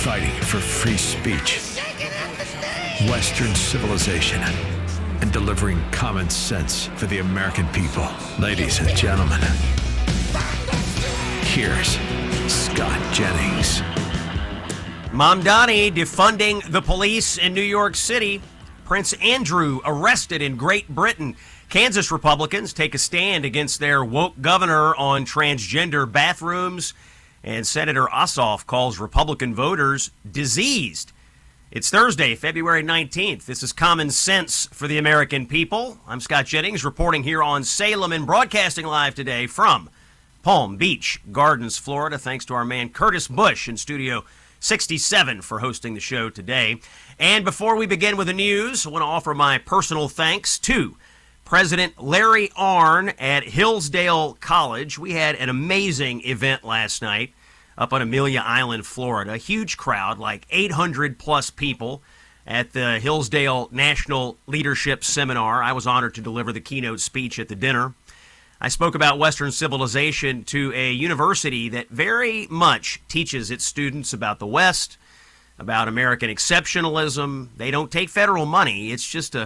fighting for free speech, Western civilization, and delivering common sense for the American people. Ladies and gentlemen, here's Scott Jennings. Mamdani defunding the police in New York City. Prince Andrew arrested in Great Britain. Kansas Republicans take a stand against their woke governor on transgender bathrooms. And Senator Ossoff calls Republican voters diseased. It's Thursday, February 19th. This is Common Sense for the American People. I'm Scott Jennings, reporting here on Salem and broadcasting live today from Palm Beach Gardens, Florida. Thanks to our man Curtis Bush in Studio 67 for hosting the show today. And before we begin with the news, I want to offer my personal thanks to President Larry Arnn at Hillsdale College. We had an amazing event last night up on Amelia Island, Florida. A huge crowd, like 800 plus people at the Hillsdale National Leadership Seminar. I was honored to deliver the keynote speech at the dinner. I spoke about Western civilization to a university that very much teaches its students about the West, about American exceptionalism. They don't take federal money. It's just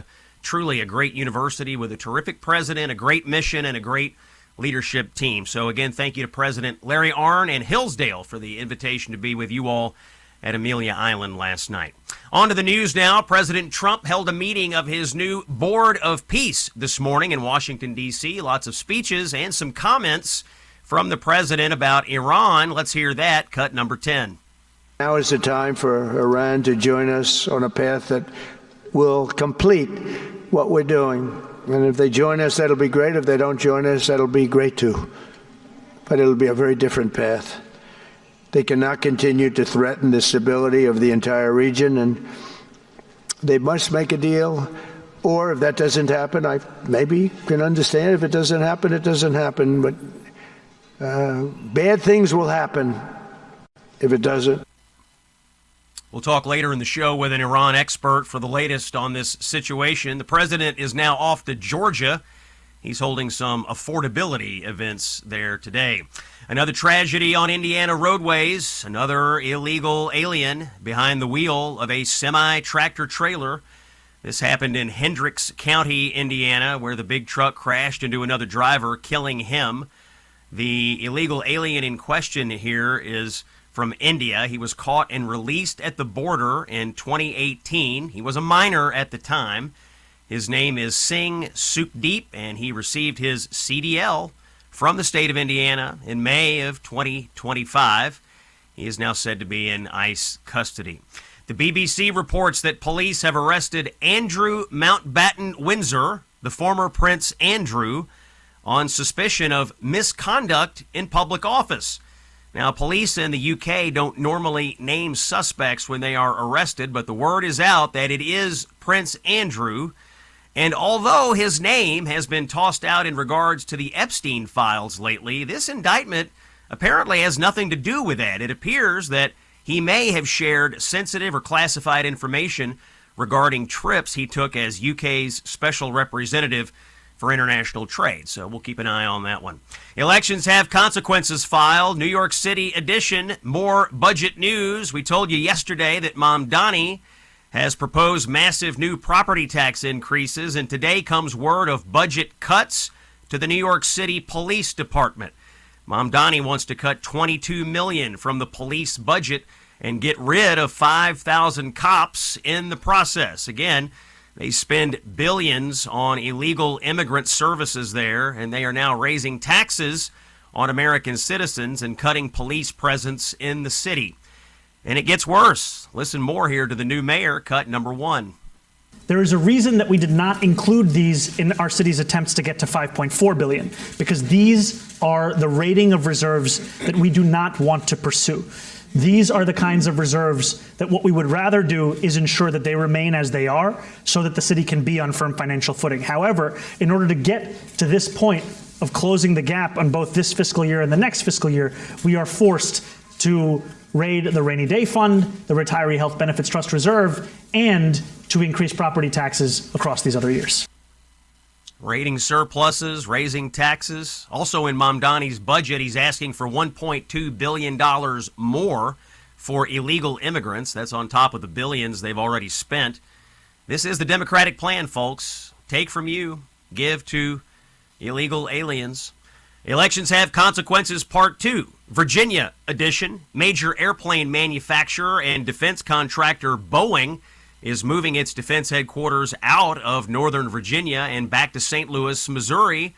truly a great university with a terrific president, a great mission, and a great leadership team. So again, thank you to President Larry Arnn and Hillsdale for the invitation to be with you all at Amelia Island last night. On to the news now. President Trump held a meeting of his new Board of Peace this morning in Washington, D.C. Lots of speeches and some comments from the president about Iran. Let's hear that. Cut number 10. Now is the time for Iran to join us on a path that will complete what we're doing. And if they join us, that'll be great. If they don't join us, that'll be great too. But it'll be a very different path. They cannot continue to threaten the stability of the entire region, and they must make a deal. Or if that doesn't happen, I maybe can understand. If it doesn't happen, it doesn't happen. But bad things will happen if it doesn't. We'll talk later in the show with an Iran expert for the latest on this situation. The president is now off to Georgia. He's holding some affordability events there today. Another tragedy on Indiana roadways. Another illegal alien behind the wheel of a semi-tractor trailer. This happened in Hendricks County, Indiana, where the big truck crashed into another driver, killing him. The illegal alien in question here is from India. He was caught and released at the border in 2018. He was a minor at the time. His name is Singh Sukhdeep, and he received his CDL from the state of Indiana in May of 2025. He is now said to be in ICE custody. The BBC reports that police have arrested Andrew Mountbatten Windsor, the former Prince Andrew, on suspicion of misconduct in public office. Now, police in the UK don't normally name suspects when they are arrested, but the word is out that it is Prince Andrew. And although his name has been tossed out in regards to the Epstein files lately, this indictment apparently has nothing to do with that. It appears that he may have shared sensitive or classified information regarding trips he took as UK's special representative for international trade. So we'll keep an eye on that one. Elections have consequences filed. New York City edition, more budget news. We told you yesterday that Mamdani has proposed massive new property tax increases, and today comes word of budget cuts to the New York City Police Department. Mamdani wants to cut $22 million from the police budget and get rid of 5,000 cops in the process. Again, they spend billions on illegal immigrant services there, and they are now raising taxes on American citizens and cutting police presence in the city. And it gets worse. Listen more here to the new mayor, cut number 1. There is a reason that we did not include these in our city's attempts to get to $5.4 billion, because these are the rating of reserves that we do not want to pursue. These are the kinds of reserves that what we would rather do is ensure that they remain as they are so that the city can be on firm financial footing. However, in order to get to this point of closing the gap on both this fiscal year and the next fiscal year, we are forced to raid the rainy day fund, the retiree health benefits trust reserve, and to increase property taxes across these other years. Raiding surpluses, raising taxes. Also in Mamdani's budget, he's asking for $1.2 billion more for illegal immigrants. That's on top of the billions they've already spent. This is the Democratic plan, folks. Take from you, give to illegal aliens. Elections have consequences, part 2. Virginia edition. Major airplane manufacturer and defense contractor Boeing is moving its defense headquarters out of Northern Virginia and back to St. Louis, Missouri.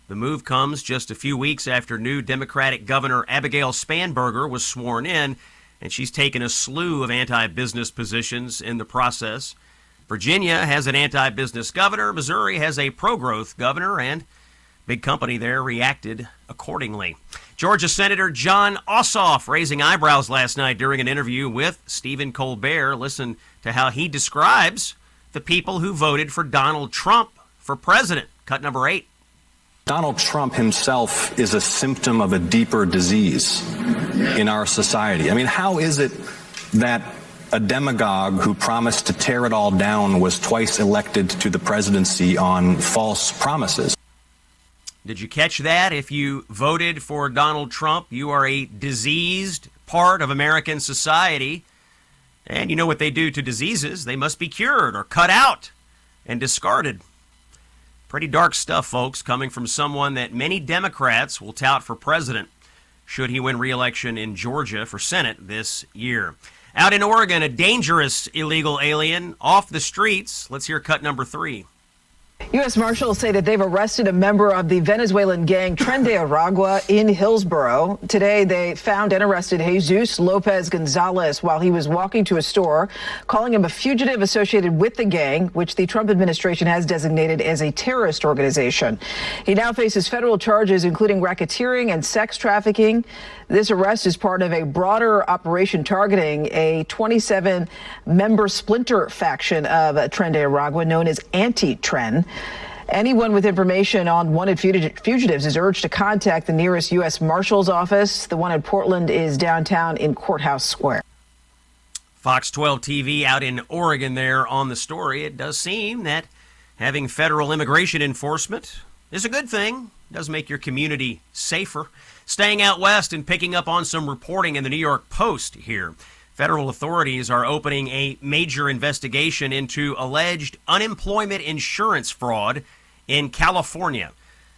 The move comes just a few weeks after new Democratic Governor Abigail Spanberger was sworn in, and she's taken a slew of anti-business positions in the process. Virginia has an anti-business governor. Missouri has a pro-growth governor, and big company there reacted accordingly. Georgia Senator Jon Ossoff raising eyebrows last night during an interview with Stephen Colbert. Listen to how he describes the people who voted for Donald Trump for president. Cut number 8. Donald Trump himself is a symptom of a deeper disease in our society. I mean, how is it that a demagogue who promised to tear it all down was twice elected to the presidency on false promises? Did you catch that? If you voted for Donald Trump, you are a diseased part of American society. And you know what they do to diseases? They must be cured or cut out and discarded. Pretty dark stuff, folks, coming from someone that many Democrats will tout for president should he win re-election in Georgia for Senate this year. Out in Oregon, a dangerous illegal alien off the streets. Let's hear cut number 3. U.S. Marshals say that they've arrested a member of the Venezuelan gang Transgender in Hillsborough. Today, they found and arrested Jesus Lopez Gonzalez while he was walking to a store, calling him a fugitive associated with the gang, which the Trump administration has designated as a terrorist organization. He now faces federal charges, including racketeering and sex trafficking. This arrest is part of a broader operation targeting a 27-member splinter faction of Transgender known as Anti-Tren. Anyone with information on wanted fugitives is urged to contact the nearest U.S. Marshal's office. The one in Portland is downtown in Courthouse Square. Fox 12 TV out in Oregon there on the story. It does seem that having federal immigration enforcement is a good thing. It does make your community safer. Staying out west and picking up on some reporting in the New York Post here. Federal authorities are opening a major investigation into alleged unemployment insurance fraud in California.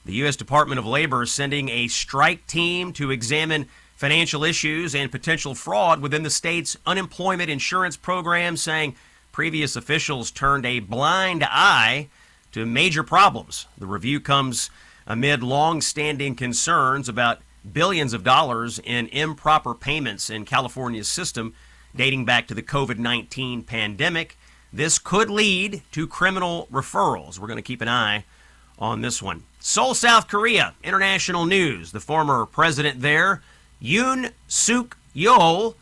The U.S. Department of Labor is sending a strike team to examine financial issues and potential fraud within the state's unemployment insurance program, saying previous officials turned a blind eye to major problems. The review comes amid long-standing concerns about billions of dollars in improper payments in California's system dating back to the COVID-19 pandemic. This could lead to criminal referrals. We're going to keep an eye on this one. Seoul, South Korea, international news. The former president there, Yoon Suk Yeol,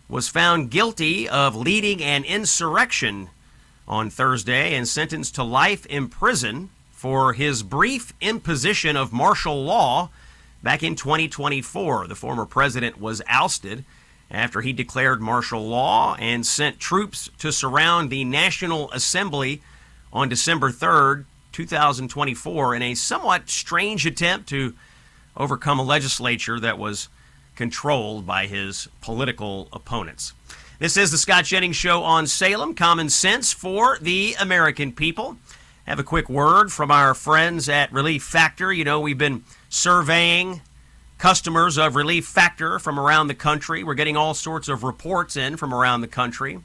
was found guilty of leading an insurrection on Thursday and sentenced to life in prison for his brief imposition of martial law back in 2024. The former president was ousted after he declared martial law and sent troops to surround the National Assembly on December 3rd, 2024, in a somewhat strange attempt to overcome a legislature that was controlled by his political opponents. This is the Scott Jennings Show on Salem. Common sense for the American people. Have a quick word from our friends at Relief Factor. You know, we've been surveying customers of Relief Factor from around the country. We're getting all sorts of reports in from around the country.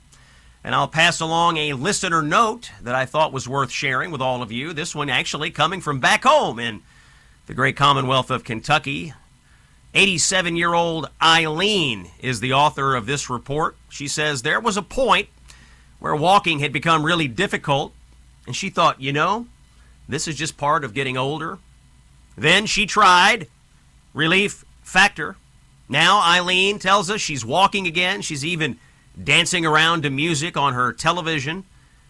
And I'll pass along a listener note that I thought was worth sharing with all of you. This one actually coming from back home in the great Commonwealth of Kentucky. 87-year-old Eileen is the author of this report. She says there was a point where walking had become really difficult, and she thought, you know, this is just part of getting older. Then she tried Relief Factor. Now Eileen tells us she's walking again. She's even dancing around to music on her television.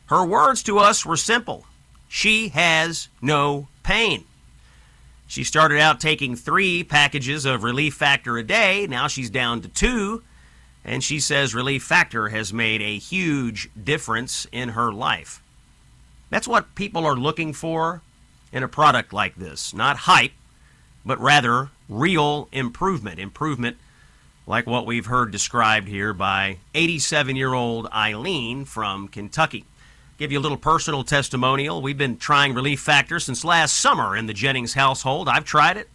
Her words to us were simple. She has no pain. She started out taking 3 packages of Relief Factor a day. Now she's down to 2. And she says Relief Factor has made a huge difference in her life. That's what people are looking for in a product like this. Not hype, but rather real improvement. Improvement like what we've heard described here by 87-year-old Eileen from Kentucky. Give you a little personal testimonial. We've been trying Relief Factor since last summer in the Jennings household. I've tried it.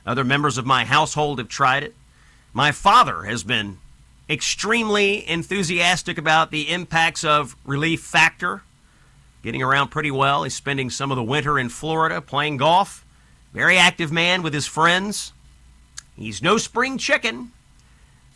Other members of my household have tried it. My father has been extremely enthusiastic about the impacts of Relief Factor. Getting around pretty well. He's spending some of the winter in Florida playing golf. Very active man with his friends. He's no spring chicken,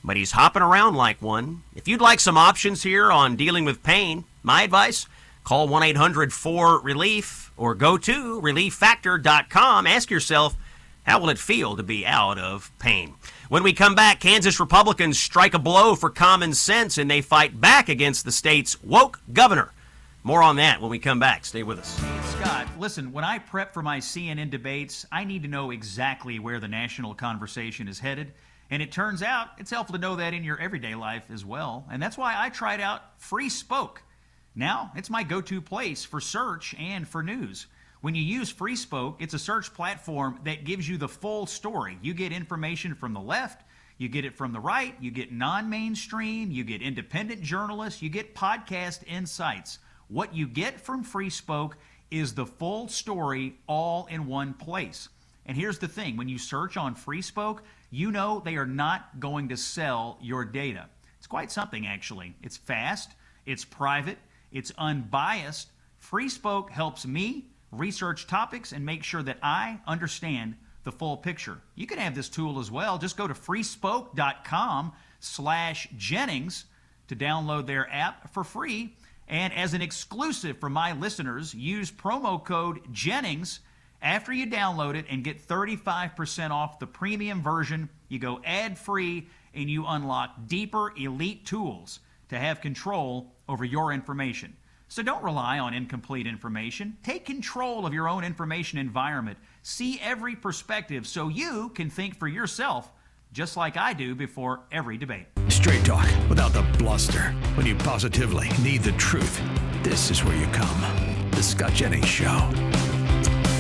but he's hopping around like one. If you'd like some options here on dealing with pain, my advice, call 1-800-4RELIEF or go to relieffactor.com. Ask yourself, how will it feel to be out of pain? When we come back, Kansas Republicans strike a blow for common sense and they fight back against the state's woke governor. More on that when we come back. Stay with us. Hey, Scott, listen, when I prep for my CNN debates, I need to know exactly where the national conversation is headed. And it turns out it's helpful to know that in your everyday life as well. And that's why I tried out Free Spoke. Now, it's my go-to place for search and for news. When you use Free Spoke, it's a search platform that gives you the full story. You get information from the left, you get it from the right, you get non-mainstream, you get independent journalists, you get podcast insights. What you get from Free Spoke is the full story all in one place. And here's the thing, when you search on Free Spoke, you know they are not going to sell your data. It's quite something, actually. It's fast, it's private, it's unbiased. Free Spoke helps me research topics and make sure that I understand the full picture. You can have this tool as well. Just go to freespoke.com/Jennings to download their app for free. And as an exclusive for my listeners, use promo code Jennings after you download it and get 35% off the premium version. You go ad-free and you unlock deeper elite tools to have control over your information. So don't rely on incomplete information. Take control of your own information environment. See every perspective so you can think for yourself, just like I do before every debate. Straight talk without the bluster. When you positively need the truth, this is where you come. The Scott Jennings Show.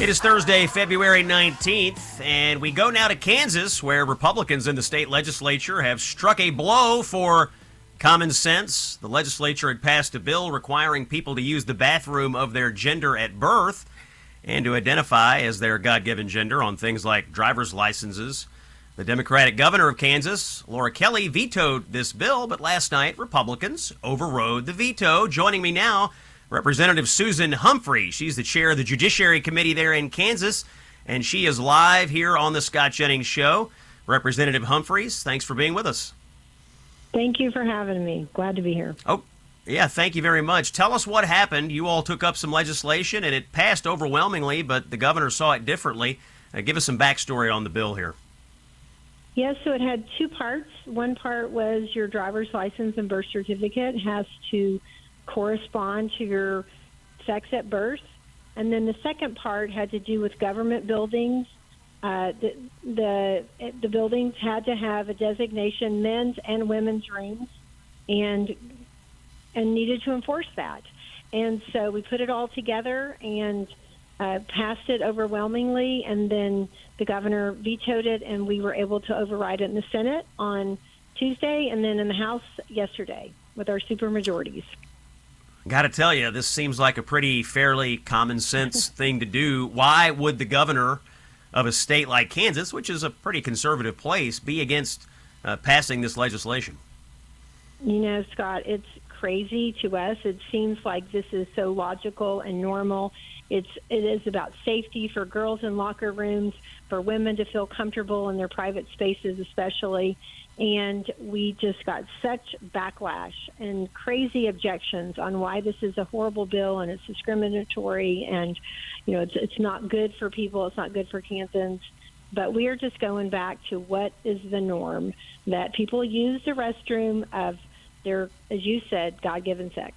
It is Thursday, February 19th, and we go now to Kansas, where Republicans in the state legislature have struck a blow for common sense. The legislature had passed a bill requiring people to use the bathroom of their gender at birth and to identify as their God-given gender on things like driver's licenses. The Democratic governor of Kansas, Laura Kelly, vetoed this bill, but last night Republicans overrode the veto. Joining me now, Representative Susan Humphrey. She's the chair of the Judiciary Committee there in Kansas, and she is live here on the Scott Jennings Show. Representative Humphreys, thanks for being with us. Thank you for having me. Glad to be here. Oh, yeah, thank you very much. Tell us what happened. You all took up some legislation, and it passed overwhelmingly, but the governor saw it differently. Give us some backstory on the bill here. Yes, so it had two parts. One part was your driver's license and birth certificate has to correspond to your sex at birth. And then the second part had to do with government buildings. The buildings had to have a designation, men's and women's rooms, and needed to enforce that. And so we put it all together and passed it overwhelmingly, and then the governor vetoed it, and we were able to override it in the Senate on Tuesday and then in the House yesterday with our supermajorities. Got to tell you, this seems like a pretty fairly common sense thing to do. Why would the governor of a state like Kansas, which is a pretty conservative place, be against passing this legislation? You know, Scott, it's crazy to us. It seems like this is so logical and normal. It is about safety for girls in locker rooms, for women to feel comfortable in their private spaces especially. And we just got such backlash and crazy objections on why this is a horrible bill and it's discriminatory and, you know, it's not good for people. It's not good for Kansans. But we are just going back to what is the norm, that people use the restroom of their, as you said, God-given sex.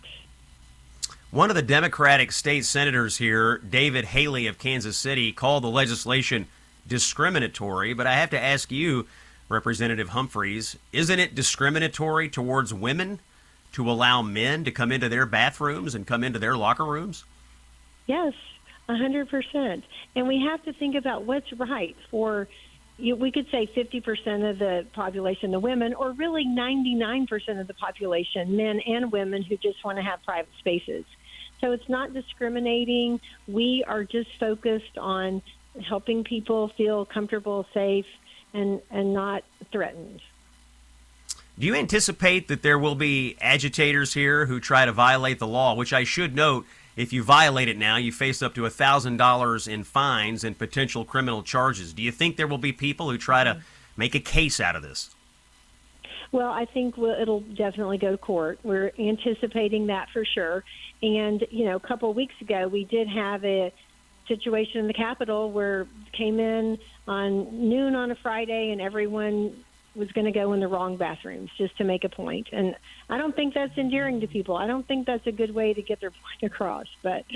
One of the Democratic state senators here, David Haley of Kansas City, called the legislation discriminatory. But I have to ask you, Representative Humphreys, isn't it discriminatory towards women to allow men to come into their bathrooms and come into their locker rooms? Yes, 100%. And we have to think about what's right for, we could say 50% of the population, the women, or really 99% of the population, men and women, who just want to have private spaces. So it's not discriminating. We are just focused on helping people feel comfortable, safe, and not threatened. Do you anticipate that there will be agitators here who try to violate the law, which I should note, if you violate it now, you face up to $1,000 in fines and potential criminal charges. Do you think there will be people who try to make a case out of this? Well, I think it'll definitely go to court. We're anticipating that for sure. And, a couple of weeks ago, we did have a situation in the Capitol where came in on noon on a Friday and everyone was going to go in the wrong bathrooms just to make a point. And I don't think that's endearing to people. I don't think that's a good way to get their point across. But,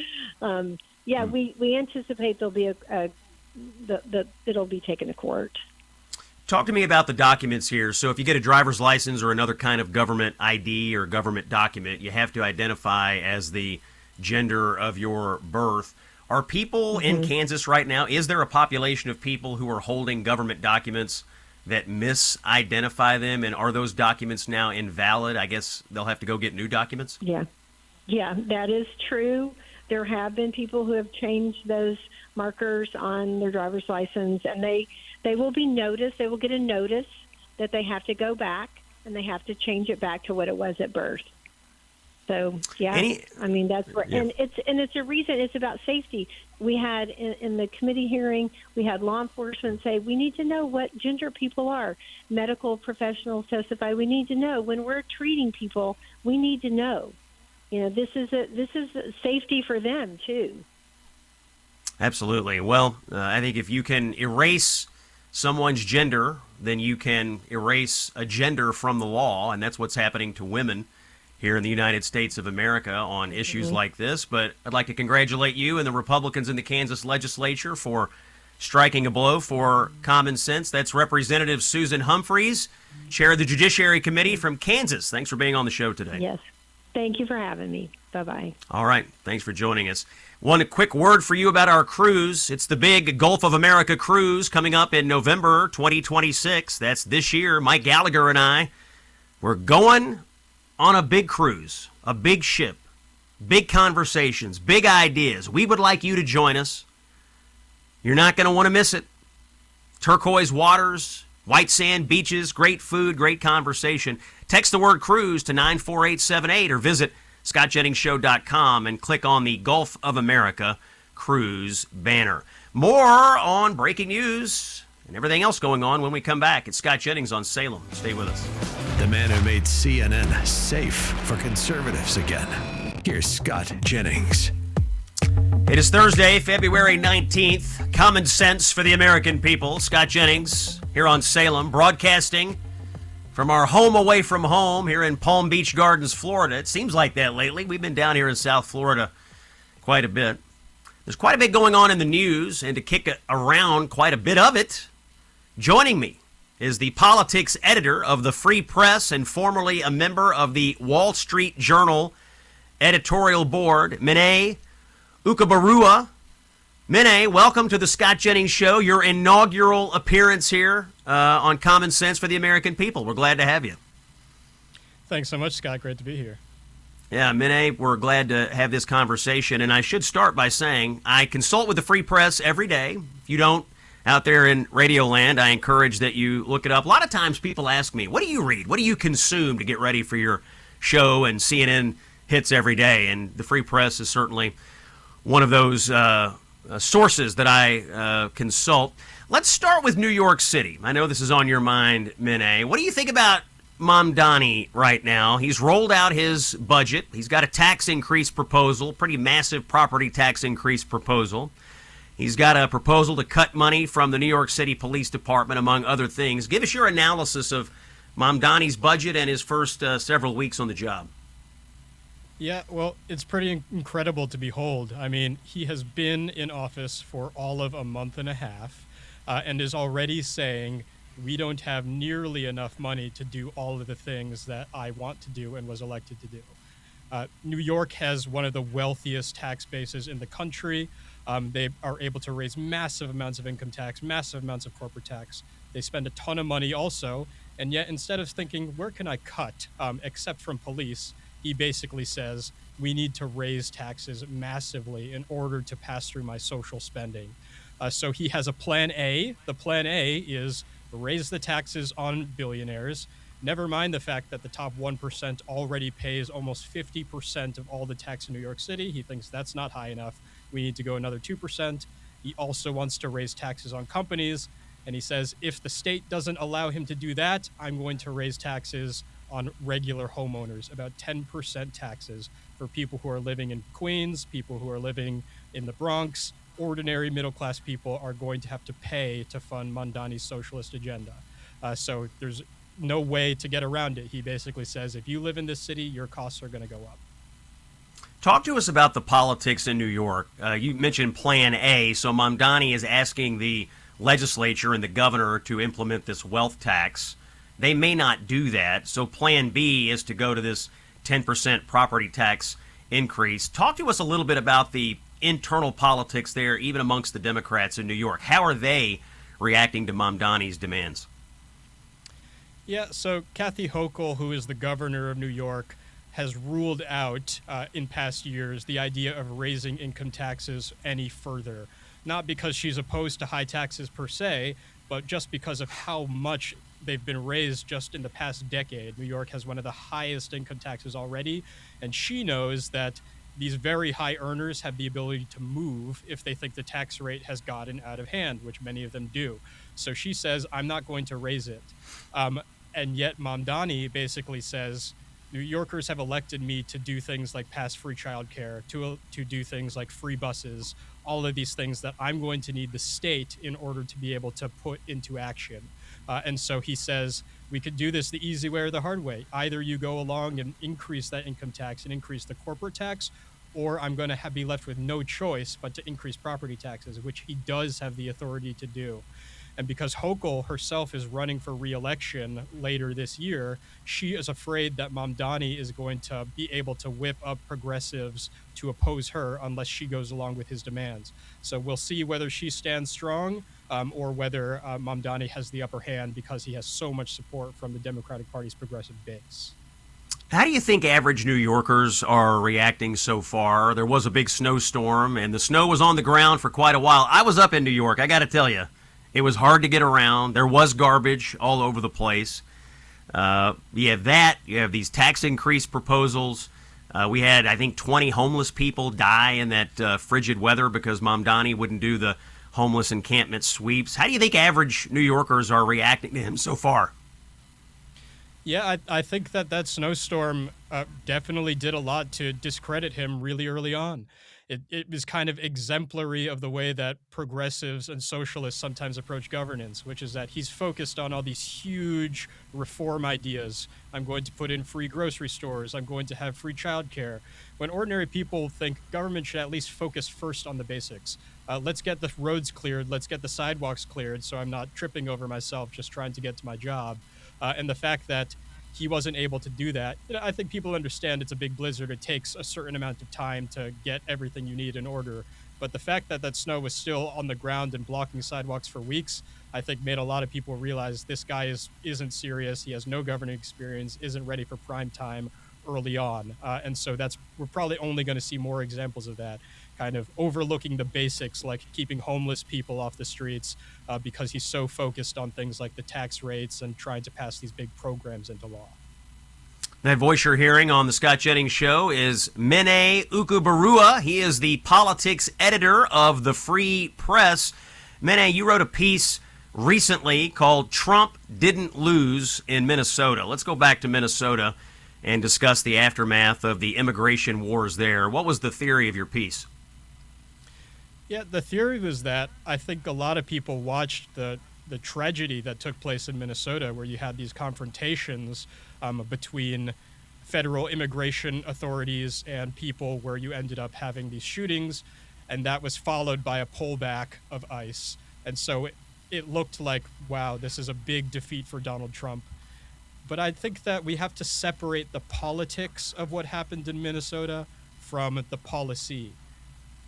we anticipate there'll be it'll be taken to court. Talk to me about the documents here. So if you get a driver's license or another kind of government ID or government document, you have to identify as the gender of your birth. Are people in Kansas right now, is there a population of people who are holding government documents that misidentify them, and are those documents now invalid? I guess they'll have to go get new documents? Yeah, that is true. There have been people who have changed those markers on their driver's license, and they will be noticed. They will get a notice that they have to go back, and they have to change it back to what it was at birth. So, that's right. Yeah. And it's a reason. It's about safety. We had in the committee hearing, we had law enforcement say, we need to know what gender people are. Medical professionals testify, we need to know. When we're treating people, we need to know. This is a safety for them too. Absolutely. Well, I think if you can erase someone's gender, then you can erase a gender from the law, and that's what's happening to women here in the United States of America on issues like this. But I'd like to congratulate you and the Republicans in the Kansas legislature for striking a blow for common sense. That's Representative Susan Humphreys, chair of the Judiciary Committee from Kansas. Thanks for being on the show today. Yes. Thank you for having me. Bye-bye. All right. Thanks for joining us. One quick word for you about our cruise. It's the big Gulf of America cruise coming up in November 2026. That's this year. Mike Gallagher and I, we're going on a big cruise, a big ship, big conversations, big ideas. We would like you to join us. You're not going to want to miss it. Turquoise waters, white sand beaches, great food, great conversation. Text the word cruise to 94878 or visit scottjenningsshow.com and click on the Gulf of America cruise banner. More on breaking news and everything else going on when we come back. It's Scott Jennings on Salem. Stay with us. The man who made CNN safe for conservatives again. Here's Scott Jennings. It is Thursday, February 19th. Common sense for the American people. Scott Jennings here on Salem, broadcasting from our home away from home here in Palm Beach Gardens, Florida. It seems like that lately. We've been down here in South Florida quite a bit. There's quite a bit going on in the news, and to kick around quite a bit of it, joining me is the politics editor of the Free Press and formerly a member of the Wall Street Journal editorial board, Mene Ukueberuwa. Mene, welcome to the Scott Jennings Show, your inaugural appearance here on Common Sense for the American People. We're glad to have you. Thanks so much, Scott. Great to be here. Yeah, Mene, we're glad to have this conversation. And I should start by saying I consult with the Free Press every day. If you don't, out there in Radio Land, I encourage that you look it up. A lot of times people ask me, what do you read? What do you consume to get ready for your show? And CNN hits every day. And the Free Press is certainly one of those sources that I consult. Let's start with New York City. I know this is on your mind, Mene. What do you think about Mamdani right now? He's rolled out his budget. He's got a tax increase proposal, pretty massive property tax increase proposal. He's got a proposal to cut money from the New York City Police Department, among other things. Give us your analysis of Mamdani's budget and his first several weeks on the job. Yeah, well, it's pretty incredible to behold. I mean, he has been in office for all of a month and a half and is already saying, we don't have nearly enough money to do all of the things that I want to do and was elected to do. New York has one of the wealthiest tax bases in the country. They are able to raise massive amounts of income tax, massive amounts of corporate tax. They spend a ton of money also. And yet, instead of thinking, where can I cut, except from police, he basically says, we need to raise taxes massively in order to pass through my social spending. So he has a plan A. The plan A is raise the taxes on billionaires. Never mind the fact that the top 1% already pays almost 50% of all the tax in New York City. He thinks that's not high enough. We need to go another 2%. He also wants to raise taxes on companies. And he says, if the state doesn't allow him to do that, I'm going to raise taxes on regular homeowners, about 10% taxes for people who are living in Queens, people who are living in the Bronx. Ordinary middle-class people are going to have to pay to fund Mamdani's socialist agenda. So there's no way to get around it. He basically says, if you live in this city, your costs are going to go up. Talk to us about the politics in New York. You mentioned Plan A, so Mamdani is asking the legislature and the governor to implement this wealth tax. They may not do that, so Plan B is to go to this 10% property tax increase. Talk to us a little bit about the internal politics there, even amongst the Democrats in New York. How are they reacting to Mamdani's demands? Yeah, so Kathy Hochul, who is the governor of New York, has ruled out in past years the idea of raising income taxes any further. Not because she's opposed to high taxes per se, but just because of how much they've been raised just in the past decade. New York has one of the highest income taxes already, and she knows that these very high earners have the ability to move if they think the tax rate has gotten out of hand, which many of them do. So she says, I'm not going to raise it. And yet Mamdani basically says, New Yorkers have elected me to do things like pass free childcare, to do things like free buses, all of these things that I'm going to need the state in order to be able to put into action. And so he says, we could do this the easy way or the hard way. Either you go along and increase that income tax and increase the corporate tax, or I'm going to be left with no choice but to increase property taxes, which he does have the authority to do. And because Hochul herself is running for re-election later this year, she is afraid that Mamdani is going to be able to whip up progressives to oppose her unless she goes along with his demands. So we'll see whether she stands strong or whether Mamdani has the upper hand because he has so much support from the Democratic Party's progressive base. How do you think average New Yorkers are reacting so far? There was a big snowstorm, and the snow was on the ground for quite a while. I was up in New York, I got to tell you. It was hard to get around. There was garbage all over the place. You have that. You have these tax increase proposals. We had, I think, 20 homeless people die in that frigid weather because Mamdani wouldn't do the homeless encampment sweeps. How do you think average New Yorkers are reacting to him so far? Yeah, I think that snowstorm definitely did a lot to discredit him really early on. It was kind of exemplary of the way that progressives and socialists sometimes approach governance, which is that he's focused on all these huge reform ideas. I'm going to put in free grocery stores. I'm going to have free childcare. When ordinary people think government should at least focus first on the basics. Let's get the roads cleared. Let's get the sidewalks cleared so I'm not tripping over myself just trying to get to my job. And the fact that he wasn't able to do that. I think people understand it's a big blizzard. It takes a certain amount of time to get everything you need in order. But the fact that snow was still on the ground and blocking sidewalks for weeks, I think made a lot of people realize this guy isn't serious. He has no governing experience, isn't ready for prime time early on. And so we're probably only going to see more examples of that, kind of overlooking the basics like keeping homeless people off the streets because he's so focused on things like the tax rates and trying to pass these big programs into law. That voice you're hearing on the Scott Jennings Show is Mene Ukueberuwa. He is the politics editor of the Free Press. Mene, you wrote a piece recently called Trump Didn't Lose in Minnesota. Let's go back to Minnesota and discuss the aftermath of the immigration wars there. What was the theory of your piece? Yeah, the theory was that I think a lot of people watched the tragedy that took place in Minnesota, where you had these confrontations between federal immigration authorities and people, where you ended up having these shootings, and that was followed by a pullback of ICE. And so it looked like, wow, this is a big defeat for Donald Trump. But I think that we have to separate the politics of what happened in Minnesota from the policy.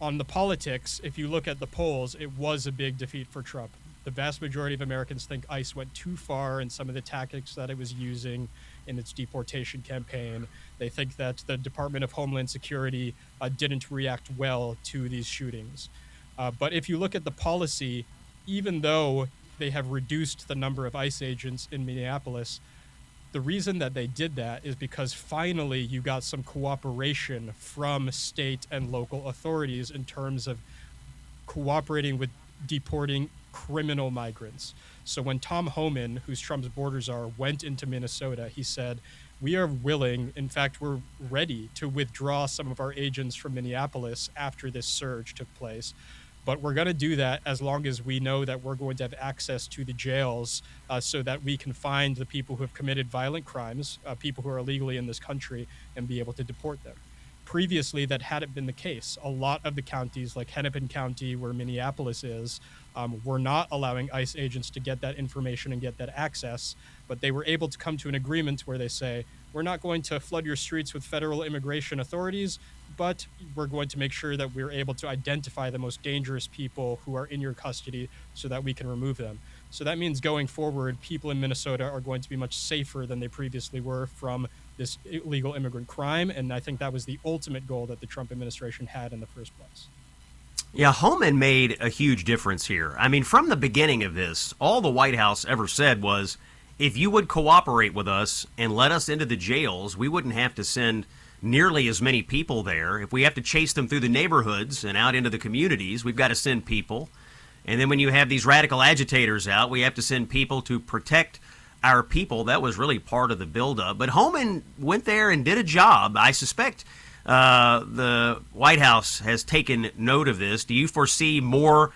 On the politics, if you look at the polls, it was a big defeat for Trump. The vast majority of Americans think ICE went too far in some of the tactics that it was using in its deportation campaign. They think that the Department of Homeland Security didn't react well to these shootings. But if you look at the policy, even though they have reduced the number of ICE agents in Minneapolis, the reason that they did that is because finally you got some cooperation from state and local authorities in terms of cooperating with deporting criminal migrants. So when Tom Homan, whose Trump's borders are, went into Minnesota, he said, we are willing, in fact, we're ready to withdraw some of our agents from Minneapolis after this surge took place. But we're going to do that as long as we know that we're going to have access to the jails so that we can find the people who have committed violent crimes, people who are illegally in this country, and be able to deport them. Previously, that hadn't been the case. A lot of the counties, like Hennepin County, where Minneapolis is, were not allowing ICE agents to get that information and get that access, but they were able to come to an agreement where they say, we're not going to flood your streets with federal immigration authorities, but we're going to make sure that we're able to identify the most dangerous people who are in your custody so that we can remove them. So that means going forward, people in Minnesota are going to be much safer than they previously were from this illegal immigrant crime, and I think that was the ultimate goal that the Trump administration had in the first place. Yeah, Homan made a huge difference here. I mean, from the beginning of this, all the White House ever said was, if you would cooperate with us and let us into the jails, we wouldn't have to send nearly as many people there. If we have to chase them through the neighborhoods and out into the communities, we've got to send people. And then when you have these radical agitators out, we have to send people to protect our people. That was really part of the buildup. But Homan went there and did a job. I suspect the White House has taken note of this. Do you foresee more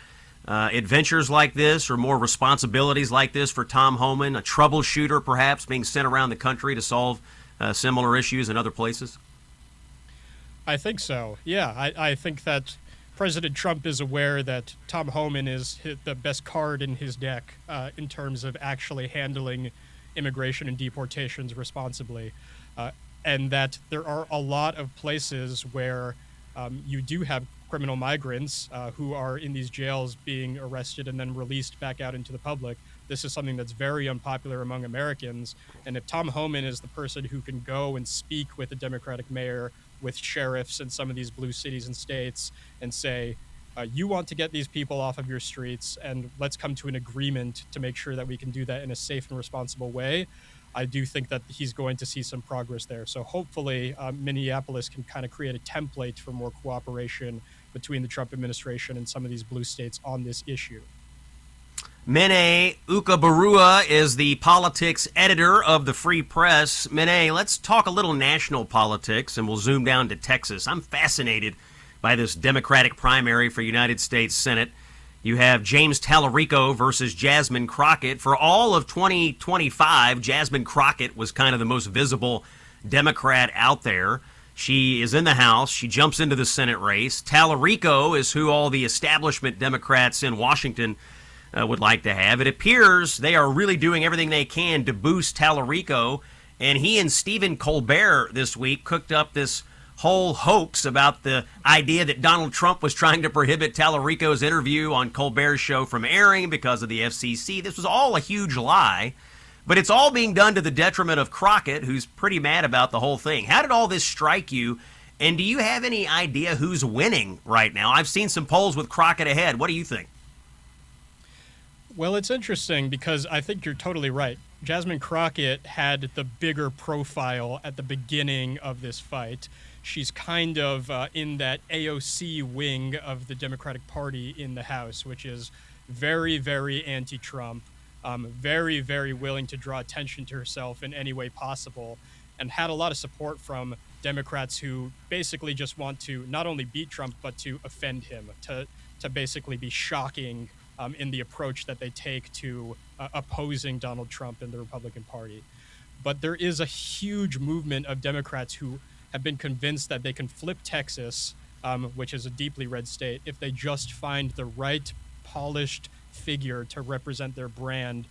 adventures like this or more responsibilities like this for Tom Homan, a troubleshooter perhaps being sent around the country to solve similar issues in other places? I think so. Yeah, I think that President Trump is aware that Tom Homan is the best card in his deck in terms of actually handling immigration and deportations responsibly, and that there are a lot of places where you do have criminal migrants who are in these jails being arrested and then released back out into the public. This is something that's very unpopular among Americans. And if Tom Homan is the person who can go and speak with a Democratic mayor, with sheriffs in some of these blue cities and states and say, you want to get these people off of your streets and let's come to an agreement to make sure that we can do that in a safe and responsible way, I do think that he's going to see some progress there. So hopefully Minneapolis can kind of create a template for more cooperation between the Trump administration and some of these blue states on this issue. Mene Ukueberuwa is the politics editor of the Free Press. Mene, let's talk a little national politics, and we'll zoom down to Texas. I'm fascinated by this Democratic primary for United States Senate. You have James Tallarico versus Jasmine Crockett. For all of 2025, Jasmine Crockett was kind of the most visible Democrat out there. She is in the House. She jumps into the Senate race. Tallarico is who all the establishment Democrats in Washington would like to have. It appears they are really doing everything they can to boost Tallarico, and he and Stephen Colbert this week cooked up this whole hoax about the idea that Donald Trump was trying to prohibit Tallarico's interview on Colbert's show from airing because of the FCC. This was all a huge lie, but it's all being done to the detriment of Crockett, who's pretty mad about the whole thing. How did all this strike you, and do you have any idea who's winning right now? I've seen some polls with Crockett ahead. What do you think? Well, it's interesting because I think you're totally right. Jasmine Crockett had the bigger profile at the beginning of this fight. She's kind of in that AOC wing of the Democratic Party in the House, which is very, very anti-Trump, very, very willing to draw attention to herself in any way possible, and had a lot of support from Democrats who basically just want to not only beat Trump, but to offend him, to basically be shocking in the approach that they take to opposing Donald Trump and the Republican Party. But there is a huge movement of Democrats who have been convinced that they can flip Texas, which is a deeply red state, if they just find the right polished figure to represent their brand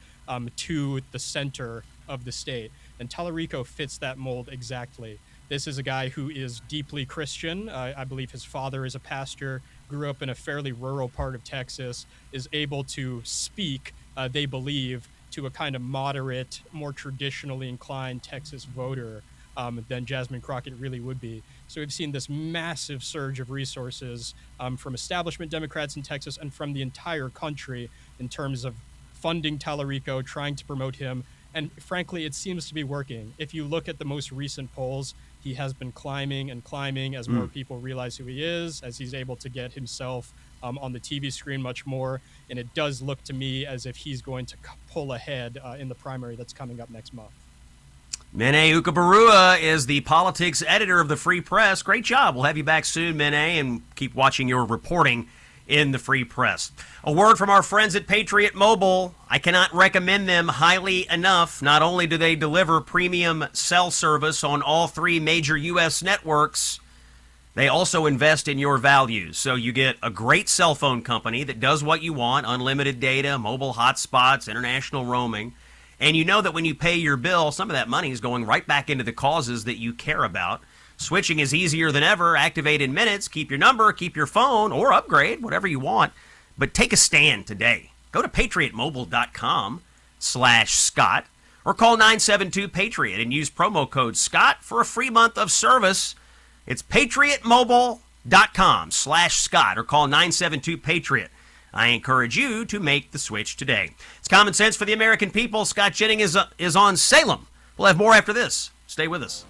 to the center of the state. And Tallarico fits that mold exactly. This is a guy who is deeply Christian. I believe his father is a pastor, grew up in a fairly rural part of Texas, is able to speak, they believe, to a kind of moderate, more traditionally inclined Texas voter than Jasmine Crockett really would be. So we've seen this massive surge of resources from establishment Democrats in Texas and from the entire country in terms of funding Tallarico, trying to promote him. And frankly, it seems to be working. If you look at the most recent polls, he has been climbing and climbing as more people realize who he is, as he's able to get himself on the TV screen much more. And it does look to me as if he's going to pull ahead in the primary that's coming up next month. Mene Ukueberuwa is the politics editor of the Free Press. Great job. We'll have you back soon, Mene, and keep watching your reporting in the Free Press. A word from our friends at Patriot Mobile. I cannot recommend them highly enough. Not only do they deliver premium cell service on all 3 major U.S. networks, they also invest in your values. So you get a great cell phone company that does what you want, unlimited data, mobile hotspots, international roaming. And you know that when you pay your bill, some of that money is going right back into the causes that you care about. Switching is easier than ever. Activate in minutes. Keep your number, keep your phone, or upgrade, whatever you want. But take a stand today. Go to patriotmobile.com/Scott or call 972-PATRIOT and use promo code Scott for a free month of service. It's patriotmobile.com/Scott or call 972-PATRIOT. I encourage you to make the switch today. It's Common Sense for the American people. Scott Jennings is on Salem. We'll have more after this. Stay with us.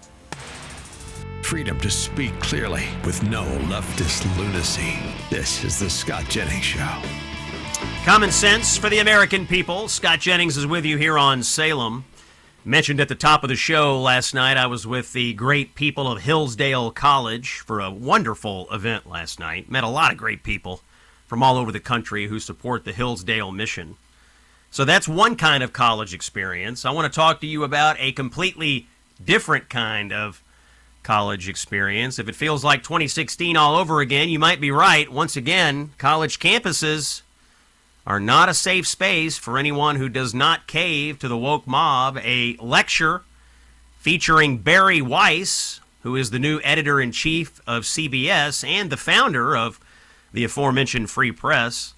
Freedom to speak clearly with no leftist lunacy. This is the Scott Jennings Show. Common Sense for the American people. Scott Jennings is with you here on Salem. Mentioned at the top of the show last night, I was with the great people of Hillsdale College for a wonderful event last night. Met a lot of great people from all over the country who support the Hillsdale mission. So that's one kind of college experience. I want to talk to you about a completely different kind of college experience. If it feels like 2016 all over again, you might be right. Once again, college campuses are not a safe space for anyone who does not cave to the woke mob. A lecture featuring Barry Weiss, who is the new editor-in-chief of CBS and the founder of the aforementioned Free Press.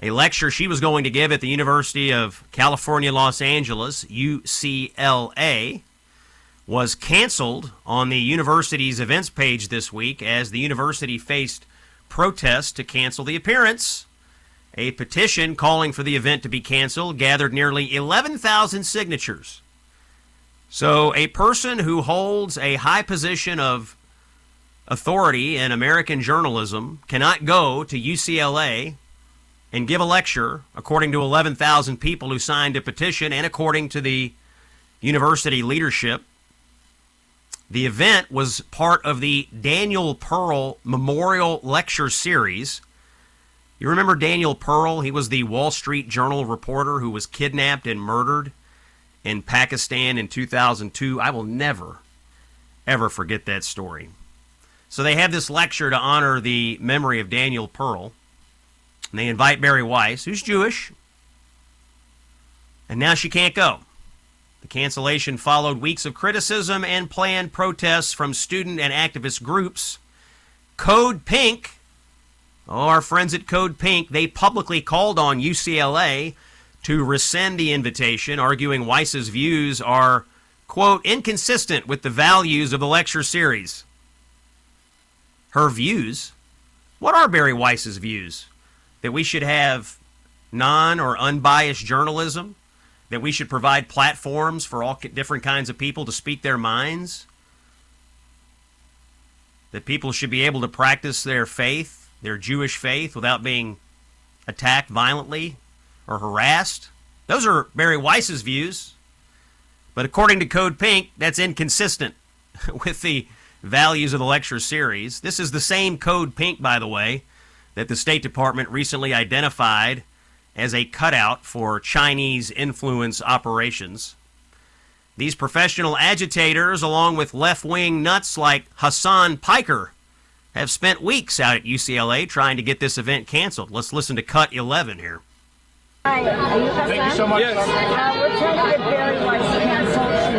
A lecture she was going to give at the University of California, Los Angeles, UCLA, was canceled on the university's events page this week as the university faced protests to cancel the appearance. A petition calling for the event to be canceled gathered nearly 11,000 signatures. So a person who holds a high position of authority in American journalism cannot go to UCLA and give a lecture, according to 11,000 people who signed a petition and according to the university leadership. The event was part of the Daniel Pearl Memorial Lecture Series. You remember Daniel Pearl? He was the Wall Street Journal reporter who was kidnapped and murdered in Pakistan in 2002. I will never, ever forget that story. So they have this lecture to honor the memory of Daniel Pearl. And they invite Barry Weiss, who's Jewish. And now she can't go. The cancellation followed weeks of criticism and planned protests from student and activist groups. Code Pink, our friends at Code Pink, they publicly called on UCLA to rescind the invitation, arguing Weiss's views are, quote, inconsistent with the values of the lecture series. Her views? What are Barry Weiss's views? That we should have non- or unbiased journalism? That we should provide platforms for all different kinds of people to speak their minds? That people should be able to practice their faith, their Jewish faith, without being attacked violently or harassed? Those are Barry Weiss's views. But according to Code Pink, that's inconsistent with the values of the lecture series. This is the same Code Pink, by the way, that the State Department recently identified as a cutout for Chinese influence operations. These professional agitators, along with left-wing nuts like Hassan Piker, have spent weeks out at UCLA trying to get this event canceled. Let's listen to Cut 11 here. Hi, are you Thank you so much. Yes. We're trying to get Barry Weiss canceled.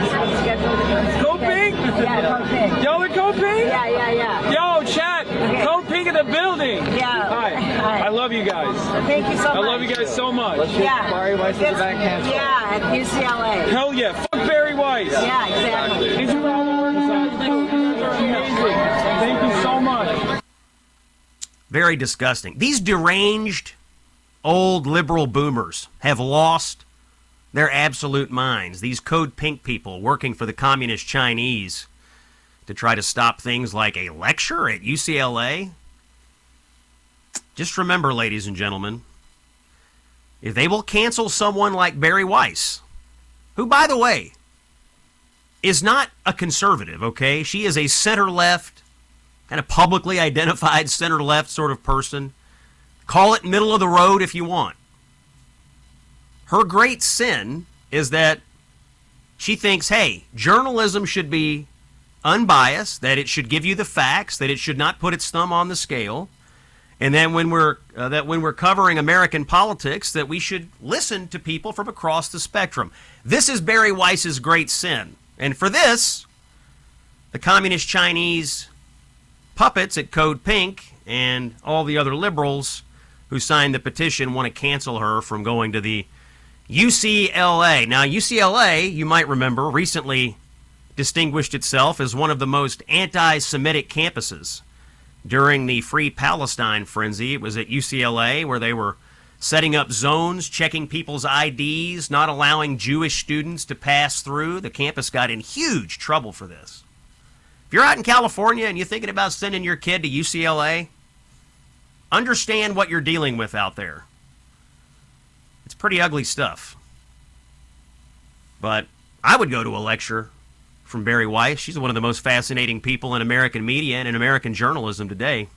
Pink? Yeah. Yo, chat. Okay. Code Pink in the building. Yeah. Hi. I love you guys. Thank you so much. I love you guys so much. Yeah. Barry Weiss is the back cancel. Yeah, at UCLA. Hell yeah. Fuck Barry Weiss. Yeah, exactly. These are all the work sides. You guys are amazing. Thank you so much. Very disgusting. These deranged old liberal boomers have lost their absolute minds. These Code Pink people working for the communist Chinese to try to stop things like a lecture at UCLA. Just remember, ladies and gentlemen, if they will cancel someone like Barry Weiss, who, by the way, is not a conservative, okay? She is a center-left, kind of publicly identified center-left sort of person. Call it middle of the road if you want. Her great sin is that she thinks, hey, journalism should be unbiased, that it should give you the facts, that it should not put its thumb on the scale, and then when we're covering American politics, that we should listen to people from across the spectrum. This is Barry Weiss's great sin. And for this, the communist Chinese puppets at Code Pink and all the other liberals who signed the petition want to cancel her from going to the UCLA. Now, UCLA, you might remember, recently distinguished itself as one of the most anti-Semitic campuses. During the Free Palestine frenzy, it was at UCLA where they were setting up zones, checking people's IDs, not allowing Jewish students to pass through. The campus got in huge trouble for this. If you're out in California and you're thinking about sending your kid to UCLA, understand what you're dealing with out there. It's pretty ugly stuff. But I would go to a lecture from Barry Weiss. She's one of the most fascinating people in American media and in American journalism today.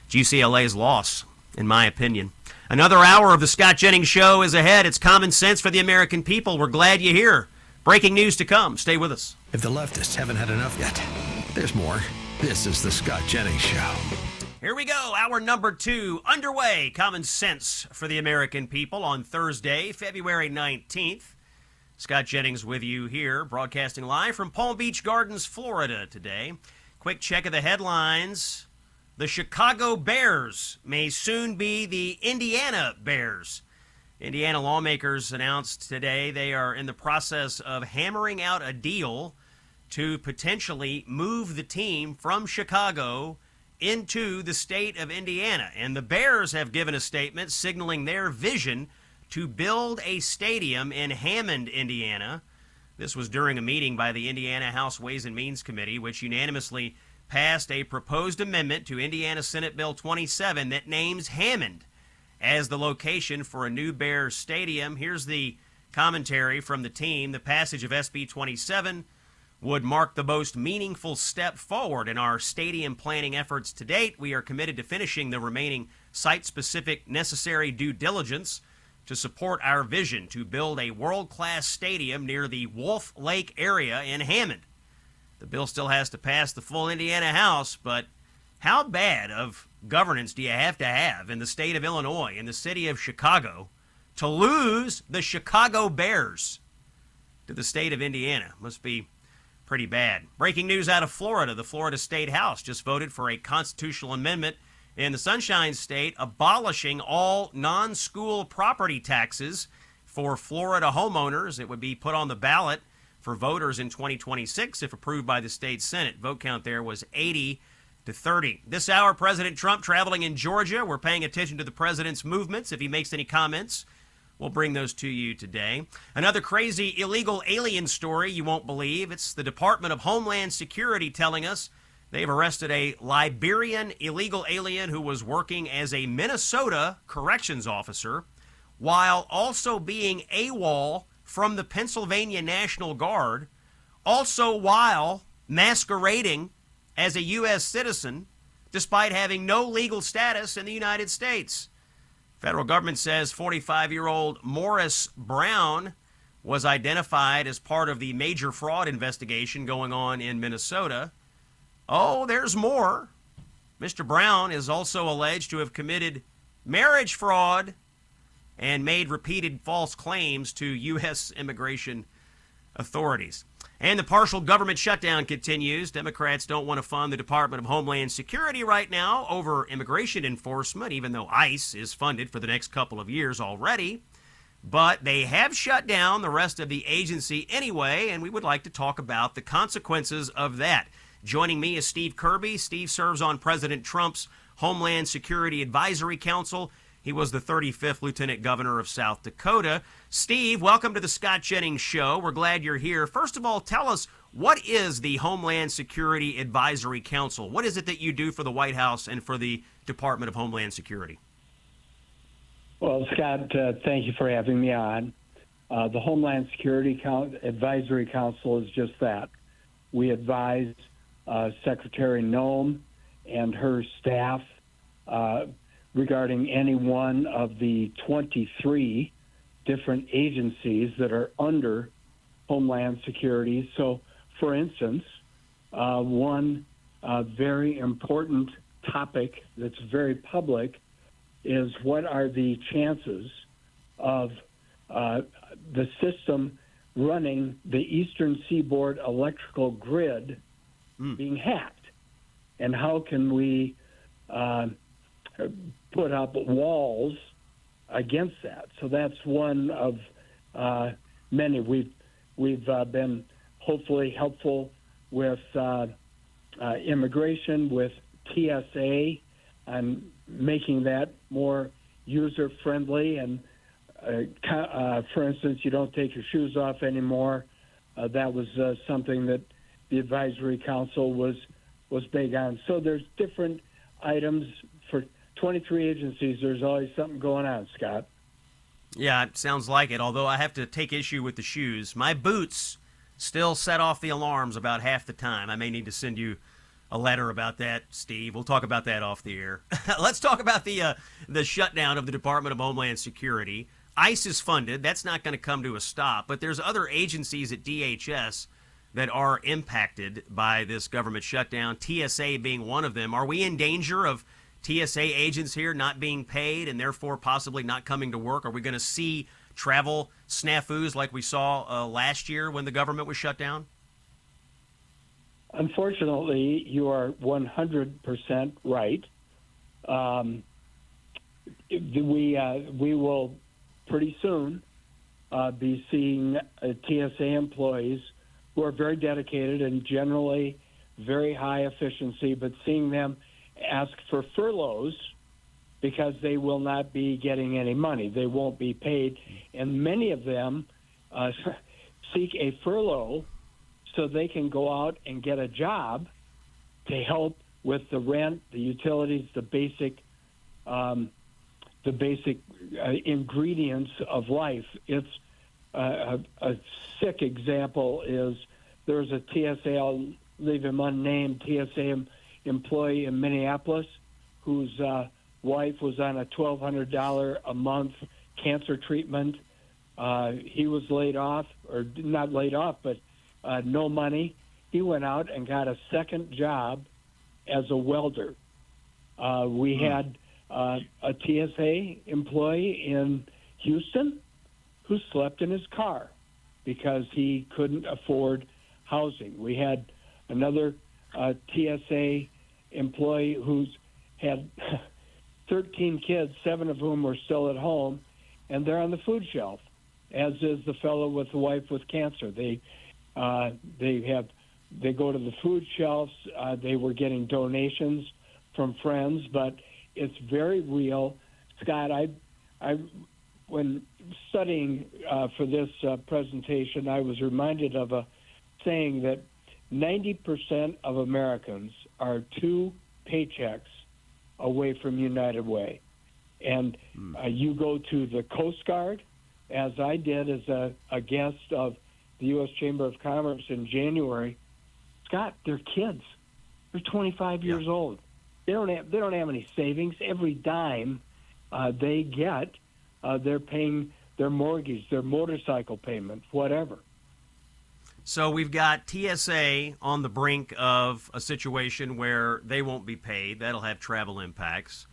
It's UCLA's loss, in my opinion. Another hour of the Scott Jennings Show is ahead. It's common sense for the American people. We're glad you're here. Breaking news to come. Stay with us. If the leftists haven't had enough yet, there's more. This is the Scott Jennings Show. Here we go. Hour number 2 underway. Common sense for the American people on Thursday, February 19th. Scott Jennings with you here, broadcasting live from Palm Beach Gardens, Florida today. Quick check of the headlines. The Chicago Bears may soon be the Indiana Bears. Indiana lawmakers announced today they are in the process of hammering out a deal to potentially move the team from Chicago into the state of Indiana. And the Bears have given a statement signaling their vision to build a stadium in Hammond, Indiana. This was during a meeting by the Indiana House Ways and Means Committee, which unanimously passed a proposed amendment to Indiana Senate Bill 27 that names Hammond as the location for a new Bears stadium. Here's the commentary from the team. The passage of SB 27 would mark the most meaningful step forward in our stadium planning efforts to date. We are committed to finishing the remaining site-specific necessary due diligence to support our vision to build a world-class stadium near the Wolf Lake area in Hammond. The bill still has to pass the full Indiana House, but how bad of governance do you have to have in the state of Illinois, in the city of Chicago, to lose the Chicago Bears to the state of Indiana? Must be pretty bad. Breaking news out of Florida. The Florida State House just voted for a constitutional amendment in the Sunshine State abolishing all non-school property taxes for Florida homeowners. It would be put on the ballot for voters in 2026 if approved by the state Senate. Vote count there was 80-30. This hour, President Trump traveling in Georgia. We're paying attention to the president's movements. If he makes any comments, we'll bring those to you today. Another crazy illegal alien story you won't believe. It's the Department of Homeland Security telling us they've arrested a Liberian illegal alien who was working as a Minnesota corrections officer while also being AWOL from the Pennsylvania National Guard, also while masquerading as a U.S. citizen despite having no legal status in the United States. Federal government says 45-year-old Morris Brown was identified as part of the major fraud investigation going on in Minnesota. Oh, there's more. Mr. Brown is also alleged to have committed marriage fraud and made repeated false claims to U.S. immigration authorities. And the partial government shutdown continues. Democrats don't want to fund the Department of Homeland Security right now over immigration enforcement, even though ICE is funded for the next couple of years already. But they have shut down the rest of the agency anyway, and we would like to talk about the consequences of that. Joining me is Steve Kirby. Steve serves on President Trump's Homeland Security Advisory Council. He was the 35th Lieutenant Governor of South Dakota. Steve, welcome to the Scott Jennings Show. We're glad you're here. First of all, tell us, what is the Homeland Security Advisory Council? What is it that you do for the White House and for the Department of Homeland Security? Well, Scott, thank you for having me on. The Homeland Security Advisory Council is just that. We advise Secretary Noem and her staff regarding any one of the 23 different agencies that are under Homeland Security. So, for instance, one very important topic that's very public is what are the chances of the system running the Eastern Seaboard electrical grid being hacked? And how can we put up walls against that? So that's one of many. We've been hopefully helpful with immigration, with TSA, and making that more user-friendly. And for instance, you don't take your shoes off anymore. That was something that the Advisory Council was big on. So there's different items for 23 agencies. There's always something going on, Scott. Yeah, it sounds like it, although I have to take issue with the shoes. My boots still set off the alarms about half the time. I may need to send you a letter about that, Steve. We'll talk about that off the air. Let's talk about the shutdown of the Department of Homeland Security. ICE is funded. That's not going to come to a stop. But there's other agencies at DHS that are impacted by this government shutdown, TSA being one of them. Are we in danger of TSA agents here not being paid and therefore possibly not coming to work? Are we going to see travel snafus like we saw last year when the government was shut down? Unfortunately, you are 100% right. We will pretty soon be seeing TSA employees who are very dedicated and generally very high efficiency, but seeing them ask for furloughs because they will not be getting any money. They won't be paid. And many of them seek a furlough so they can go out and get a job to help with the rent, the utilities, the basic ingredients of life. It's a sick example is there's a TSA, I'll leave him unnamed, TSA employee in Minneapolis whose wife was on a $1,200 a month cancer treatment. He was laid off, or not laid off, but no money. He went out and got a second job as a welder. We had a TSA employee in Houston who slept in his car because he couldn't afford housing. We had another TSA employee who's had 13 kids, 7 of whom are still at home, and they're on the food shelf, as is the fellow with the wife with cancer. They go to the food shelves. They were getting donations from friends, but it's very real. Scott, I when studying for this presentation, I was reminded of a saying that 90% of Americans are 2 paychecks away from United Way. And you go to the Coast Guard, as I did as a guest of the U.S. Chamber of Commerce in January. Scott, they're kids. They're 25 years old. They don't have any savings. Every dime they get, they're paying their mortgage, their motorcycle payment, whatever. So we've got TSA on the brink of a situation where they won't be paid. That'll have travel impacts.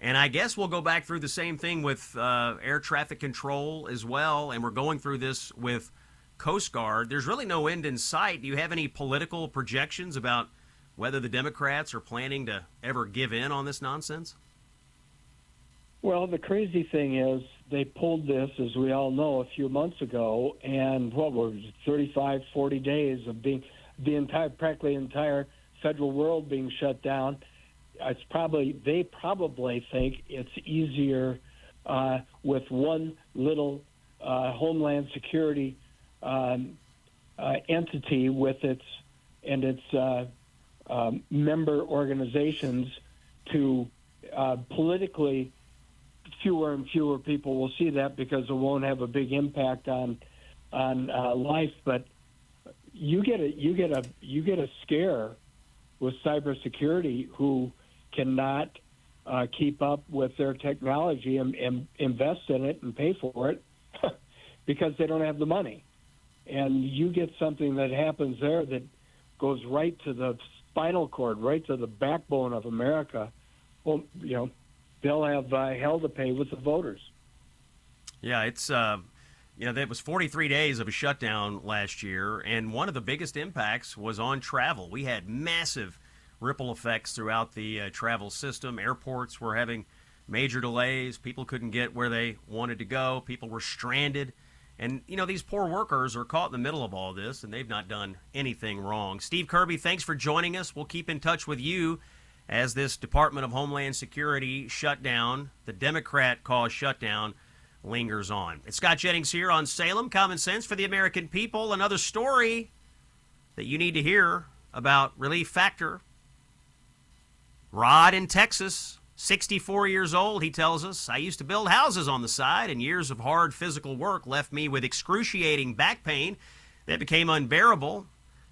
And I guess we'll go back through the same thing with air traffic control as well. And we're going through this with Coast Guard. There's really no end in sight. Do you have any political projections about whether the Democrats are planning to ever give in on this nonsense? Well, the crazy thing is they pulled this, as we all know, a few months ago, and what was it, 35, 40 days of being practically entire federal world being shut down. They probably think it's easier with one little Homeland Security entity with its member organizations to politically fewer and fewer people will see that because it won't have a big impact on life. But you get a scare with cybersecurity who cannot keep up with their technology and invest in it and pay for it because they don't have the money. And you get something that happens there that goes right to the spinal cord, right to the backbone of America. Well, they'll have hell to pay with the voters. Yeah, it's there was 43 days of a shutdown last year, and one of the biggest impacts was on travel. We had massive ripple effects throughout the travel system. Airports were having major delays. People couldn't get where they wanted to go. People were stranded. And, these poor workers are caught in the middle of all this, and they've not done anything wrong. Steve Kirby, thanks for joining us. We'll keep in touch with you as this Department of Homeland Security shutdown, the Democrat-caused shutdown, lingers on. It's Scott Jennings here on Salem, Common Sense for the American People. Another story that you need to hear about Relief Factor. Rod in Texas, 64 years old, he tells us, I used to build houses on the side, and years of hard physical work left me with excruciating back pain that became unbearable.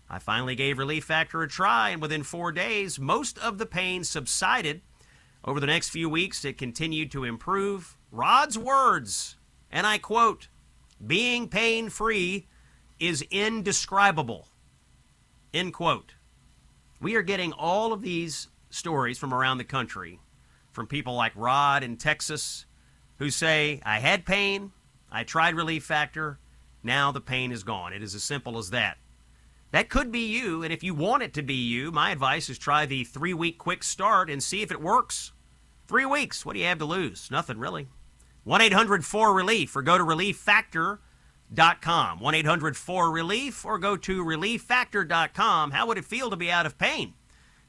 I finally gave Relief Factor a try, and within 4 days, most of the pain subsided. Over the next few weeks, it continued to improve. Rod's words, and I quote, being pain-free is indescribable, end quote. We are getting all of these stories from around the country, from people like Rod in Texas, who say, I had pain, I tried Relief Factor, now the pain is gone. It is as simple as that. That could be you, and if you want it to be you, my advice is try the 3-week quick start and see if it works. 3 weeks, what do you have to lose? Nothing, really. 1-800-4RELIEF or go to relieffactor.com. 1-800-4RELIEF or go to relieffactor.com. How would it feel to be out of pain?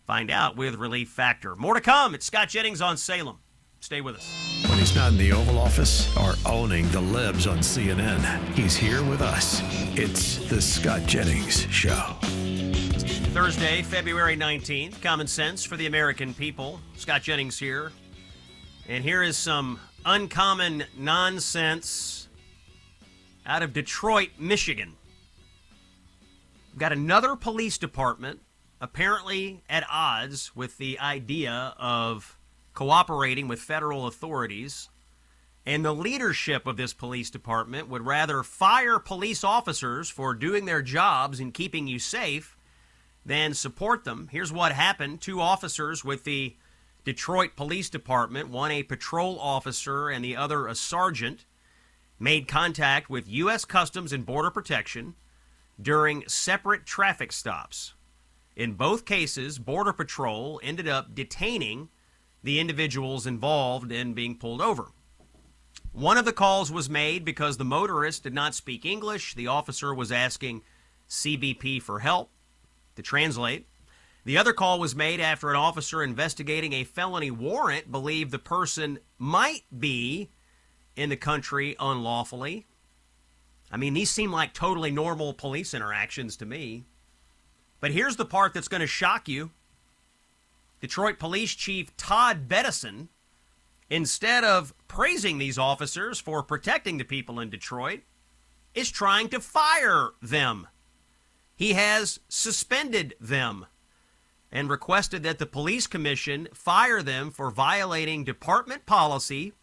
Find out with Relief Factor. More to come. It's Scott Jennings on Salem. Stay with us. When he's not in the Oval Office or owning the libs on CNN, he's here with us. It's the Scott Jennings Show. Thursday, February 19th. Common Sense for the American People. Scott Jennings here. And here is some uncommon nonsense out of Detroit, Michigan. We've got another police department apparently at odds with the idea of cooperating with federal authorities, and the leadership of this police department would rather fire police officers for doing their jobs and keeping you safe than support them. Here's what happened. 2 officers with the Detroit Police Department, one a patrol officer and the other a sergeant, made contact with U.S. Customs and Border Protection during separate traffic stops. In both cases, Border Patrol ended up detaining the individuals involved in being pulled over. One of the calls was made because the motorist did not speak English. The officer was asking CBP for help to translate. The other call was made after an officer investigating a felony warrant believed the person might be in the country unlawfully. I mean, these seem like totally normal police interactions to me. But here's the part that's going to shock you. Detroit Police Chief Todd Bettison, instead of praising these officers for protecting the people in Detroit, is trying to fire them. He has suspended them and requested that the police commission fire them for violating department policy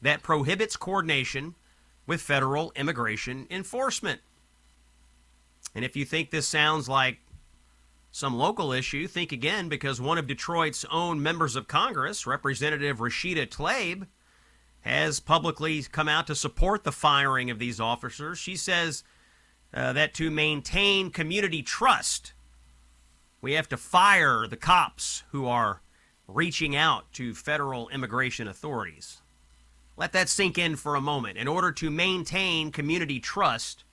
that prohibits coordination with federal immigration enforcement. And if you think this sounds like some local issue, think again, because one of Detroit's own members of Congress, Representative Rashida Tlaib, has publicly come out to support the firing of these officers. She says that to maintain community trust, we have to fire the cops who are reaching out to federal immigration authorities. Let that sink in for a moment. In order to maintain community trust,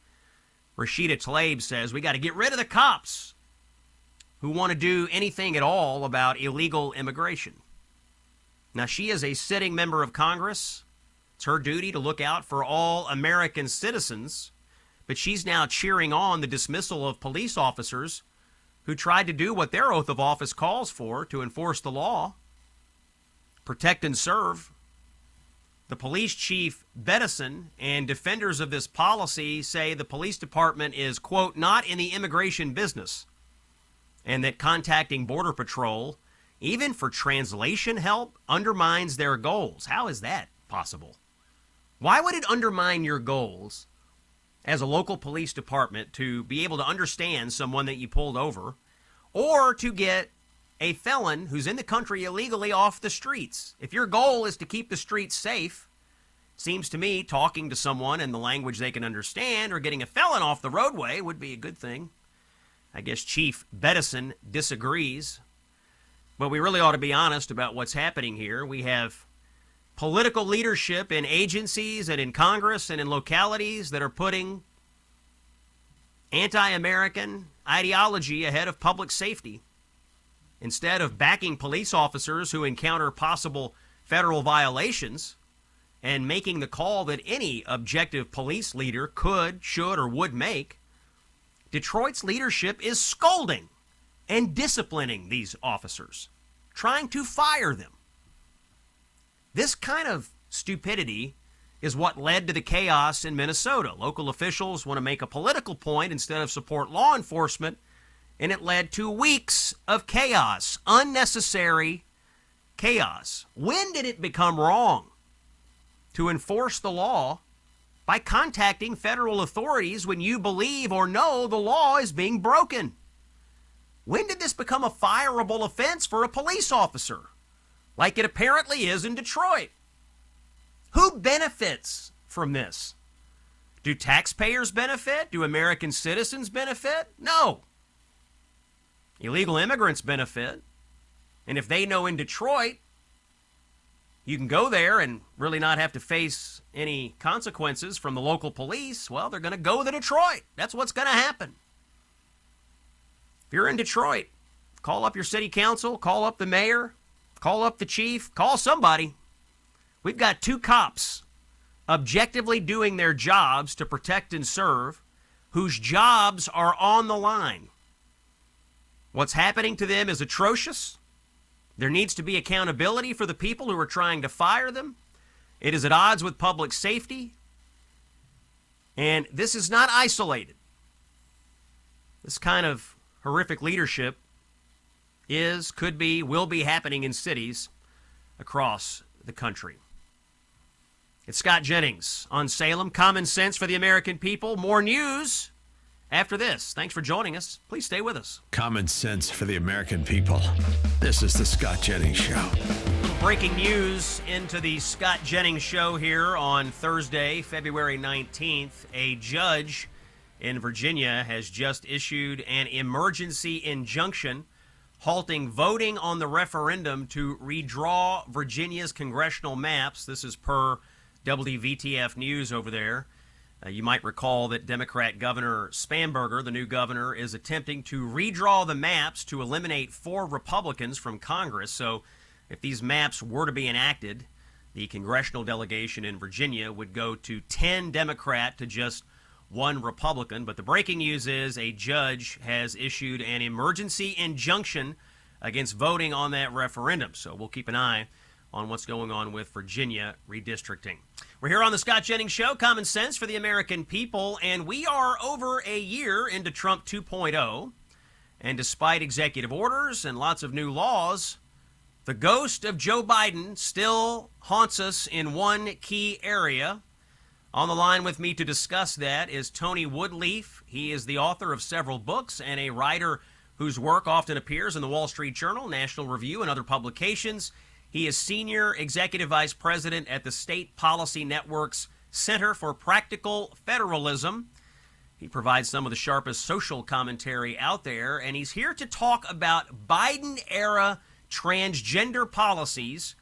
Rashida Tlaib says we got to get rid of the cops who want to do anything at all about illegal immigration. Now, she is a sitting member of Congress. It's her duty to look out for all American citizens, but she's now cheering on the dismissal of police officers who tried to do what their oath of office calls for, to enforce the law, protect and serve. The police chief, Bettison, and defenders of this policy say the police department is, quote, not in the immigration business, and that contacting Border Patrol, even for translation help, undermines their goals. How is that possible? Why would it undermine your goals as a local police department to be able to understand someone that you pulled over, or to get a felon who's in the country illegally off the streets? If your goal is to keep the streets safe, seems to me talking to someone in the language they can understand or getting a felon off the roadway would be a good thing. I guess Chief Bettison disagrees. But we really ought to be honest about what's happening here. We have political leadership in agencies and in Congress and in localities that are putting anti-American ideology ahead of public safety. Instead of backing police officers who encounter possible federal violations and making the call that any objective police leader could, should, or would make, Detroit's leadership is scolding and disciplining these officers, trying to fire them. This kind of stupidity is what led to the chaos in Minnesota. Local officials want to make a political point instead of support law enforcement, and it led to weeks of chaos, unnecessary chaos. When did it become wrong to enforce the law by contacting federal authorities when you believe or know the law is being broken? When did this become a fireable offense for a police officer, like it apparently is in Detroit? Who benefits from this? Do taxpayers benefit? Do American citizens benefit? No. Illegal immigrants benefit. And if they know in Detroit you can go there and really not have to face any consequences from the local police, well, they're going to go to Detroit. That's what's going to happen. If you're in Detroit, call up your city council, call up the mayor, call up the chief, call somebody. We've got 2 cops objectively doing their jobs to protect and serve, whose jobs are on the line. What's happening to them is atrocious. There needs to be accountability for the people who are trying to fire them. It is at odds with public safety. And this is not isolated. This kind of horrific leadership is, could be, will be happening in cities across the country. It's Scott Jennings on Salem. Common sense for the American people. More news after this. Thanks for joining us. Please stay with us. Common sense for the American people. This is the Scott Jennings Show. Breaking news into the Scott Jennings Show here on Thursday, February 19th. A judge in Virginia has just issued an emergency injunction halting voting on the referendum to redraw Virginia's congressional maps. This is per WVTF News over there. You might recall that Democrat Governor Spanberger, the new governor, is attempting to redraw the maps to eliminate 4 Republicans from Congress. So if these maps were to be enacted, the congressional delegation in Virginia would go to 10 Democrat to just 1 Republican. But the breaking news is a judge has issued an emergency injunction against voting on that referendum. So we'll keep an eye on what's going on with Virginia redistricting. We're here on the Scott Jennings Show, common sense for the American people, and we are over a year into Trump 2.0. And despite executive orders and lots of new laws, the ghost of Joe Biden still haunts us in one key area. On the line with me to discuss that is Tony Woodleaf. He is the author of several books and a writer whose work often appears in the Wall Street Journal, National Review, and other publications. He is Senior Executive Vice President at the State Policy Network's Center for Practical Federalism. He provides some of the sharpest social commentary out there, and he's here to talk about Biden-era transgender policies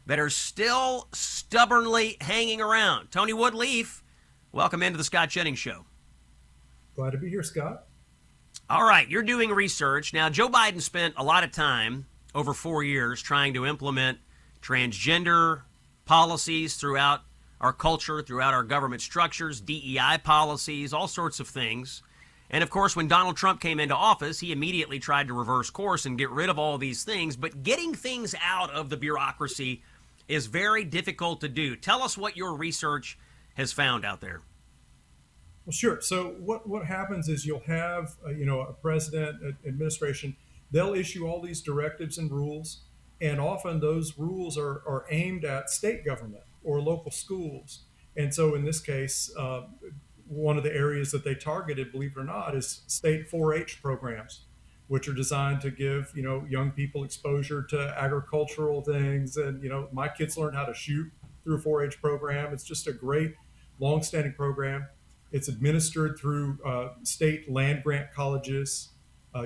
that are still stubbornly hanging around. Tony Woodleaf, welcome into the Scott Jennings Show. Glad to be here, Scott. All right, you're doing research. Now, Joe Biden spent a lot of time over 4 years trying to implement transgender policies throughout our culture, throughout our government structures, DEI policies, all sorts of things. And of course, when Donald Trump came into office, he immediately tried to reverse course and get rid of all these things. But getting things out of the bureaucracy is very difficult to do. Tell us what your research has found out there. Well, sure. So what happens is you'll have a president, administration. They'll issue all these directives and rules, and often those rules are aimed at state government or local schools. And so in this case, one of the areas that they targeted, believe it or not, is state 4-H programs, which are designed to give young people exposure to agricultural things. And my kids learned how to shoot through a 4-H program. It's just a great, long-standing program. It's administered through state land grant colleges,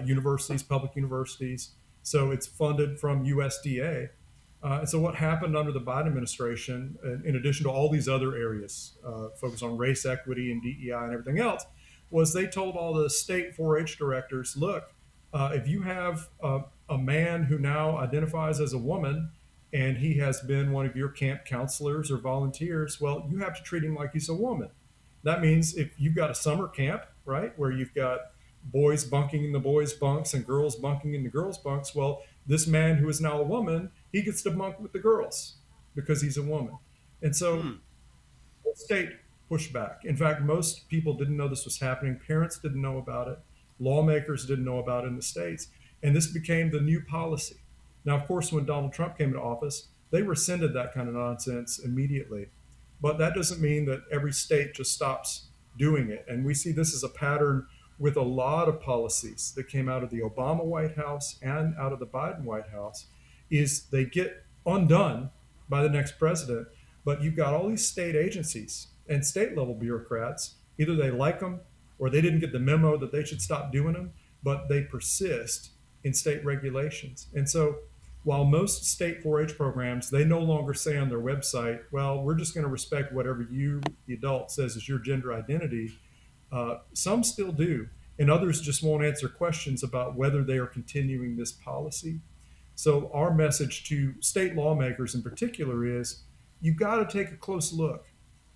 universities, public universities. So it's funded from USDA. And so what happened under the Biden administration, in addition to all these other areas, focus on race equity and DEI and everything else, was they told all the state 4-H directors, look, if you have a man who now identifies as a woman and he has been one of your camp counselors or volunteers, well, you have to treat him like he's a woman. That means if you've got a summer camp, right, where you've got boys bunking in the boys' bunks and girls bunking in the girls' bunks, well, this man who is now a woman, he gets to bunk with the girls because he's a woman. And so the state pushed back. In fact, most people didn't know this was happening. Parents didn't know about it. Lawmakers didn't know about it in the states. And this became the new policy. Now, of course, when Donald Trump came into office, they rescinded that kind of nonsense immediately. But that doesn't mean that every state just stops doing it. And we see this as a pattern with a lot of policies that came out of the Obama White House and out of the Biden White House, is they get undone by the next president. But you've got all these state agencies and state level bureaucrats, either they like them or they didn't get the memo that they should stop doing them, but they persist in state regulations. And so while most state 4-H programs, they no longer say on their website, well, we're just going to respect whatever you, the adult, says is your gender identity, some still do. And others just won't answer questions about whether they are continuing this policy. So our message to state lawmakers in particular is, you've got to take a close look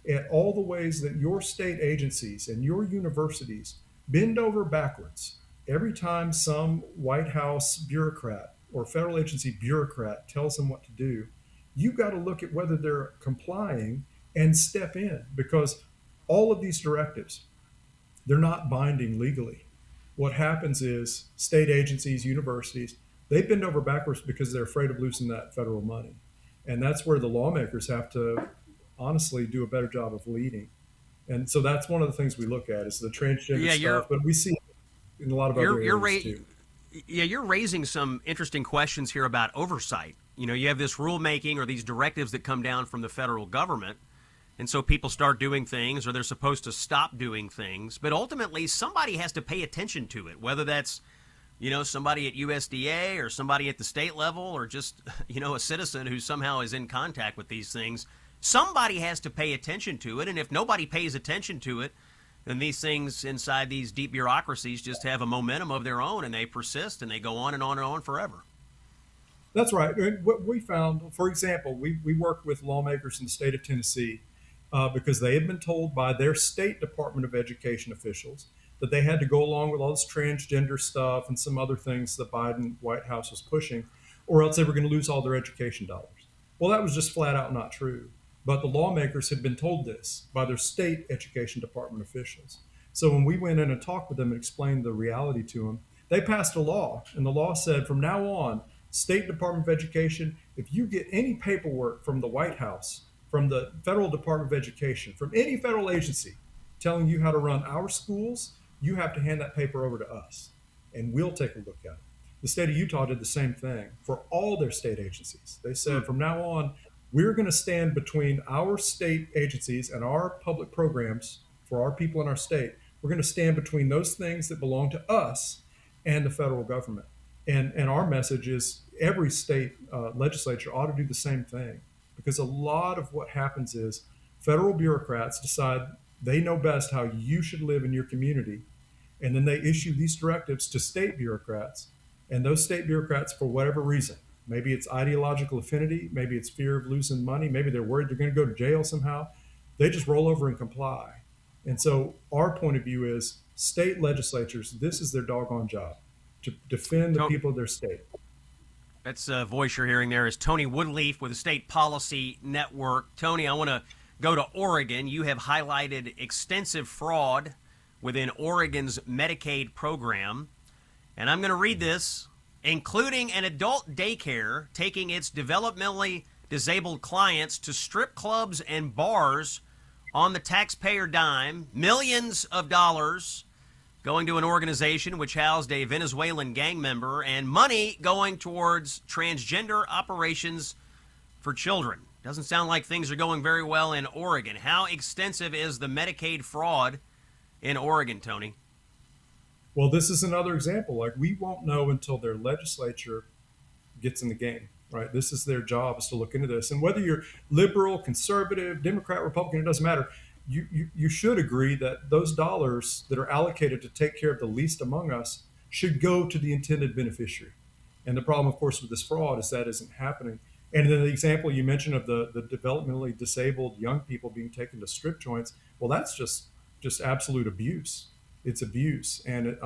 at all the ways that your state agencies and your universities bend over backwards every time some White House bureaucrat or federal agency bureaucrat tells them what to do. You've got to look at whether they're complying and step in, because all of these directives, they're not binding legally. What happens is state agencies, universities, they bend over backwards because they're afraid of losing that federal money. And that's where the lawmakers have to honestly do a better job of leading. And so that's one of the things we look at is the transgender stuff, but we see it in a lot of other areas too. Yeah, you're raising some interesting questions here about oversight. You have this rulemaking or these directives that come down from the federal government, and so people start doing things, or they're supposed to stop doing things. But ultimately, somebody has to pay attention to it, whether that's, somebody at USDA or somebody at the state level or just, a citizen who somehow is in contact with these things. Somebody has to pay attention to it, and if nobody pays attention to it, then these things inside these deep bureaucracies just have a momentum of their own, and they persist, and they go on and on and on forever. That's right. What we found, for example, we worked with lawmakers in the state of Tennessee because they had been told by their state Department of Education officials that they had to go along with all this transgender stuff and some other things the Biden White House was pushing, or else they were going to lose all their education dollars. Well, that was just flat out not true. But the lawmakers had been told this by their state education department officials. So when we went in and talked with them and explained the reality to them, they passed a law. And the law said, from now on, State Department of Education, if you get any paperwork from the White House, from the Federal Department of Education, from any federal agency telling you how to run our schools, you have to hand that paper over to us, and we'll take a look at it. The state of Utah did the same thing for all their state agencies. They said, from now on, we're going to stand between our state agencies and our public programs for our people in our state. We're We're going to stand between those things that belong to us and the federal government. And our message is every state legislature ought to do the same thing, because a lot of what happens is federal bureaucrats decide they know best how you should live in your community, and then they issue these directives to state bureaucrats, and those state bureaucrats, for whatever reason, maybe it's ideological affinity, maybe it's fear of losing money, maybe they're worried they're going to go to jail somehow, they just roll over and comply. And so our point of view is state legislatures, this is their doggone job, to defend the people of their state. That's a voice you're hearing there is Tony Woodleaf with the State Policy Network. Tony, I want to go to Oregon. You have highlighted extensive fraud within Oregon's Medicaid program. And I'm going to read this, including an adult daycare taking its developmentally disabled clients to strip clubs and bars on the taxpayer dime, millions of dollars going to an organization which housed a Venezuelan gang member, and money going towards transgender operations for children. Doesn't sound like things are going very well in Oregon. How extensive is the Medicaid fraud in Oregon, Tony? Well, this is another example. Like, we won't know until their legislature gets in the game, right? This is their job, is to look into this. And whether you're liberal, conservative, Democrat, Republican, it doesn't matter. You should agree that those dollars that are allocated to take care of the least among us should go to the intended beneficiary. And the problem, of course, with this fraud is that isn't happening. And then the example you mentioned of the developmentally disabled young people being taken to strip joints, well, that's just absolute abuse. It's abuse, and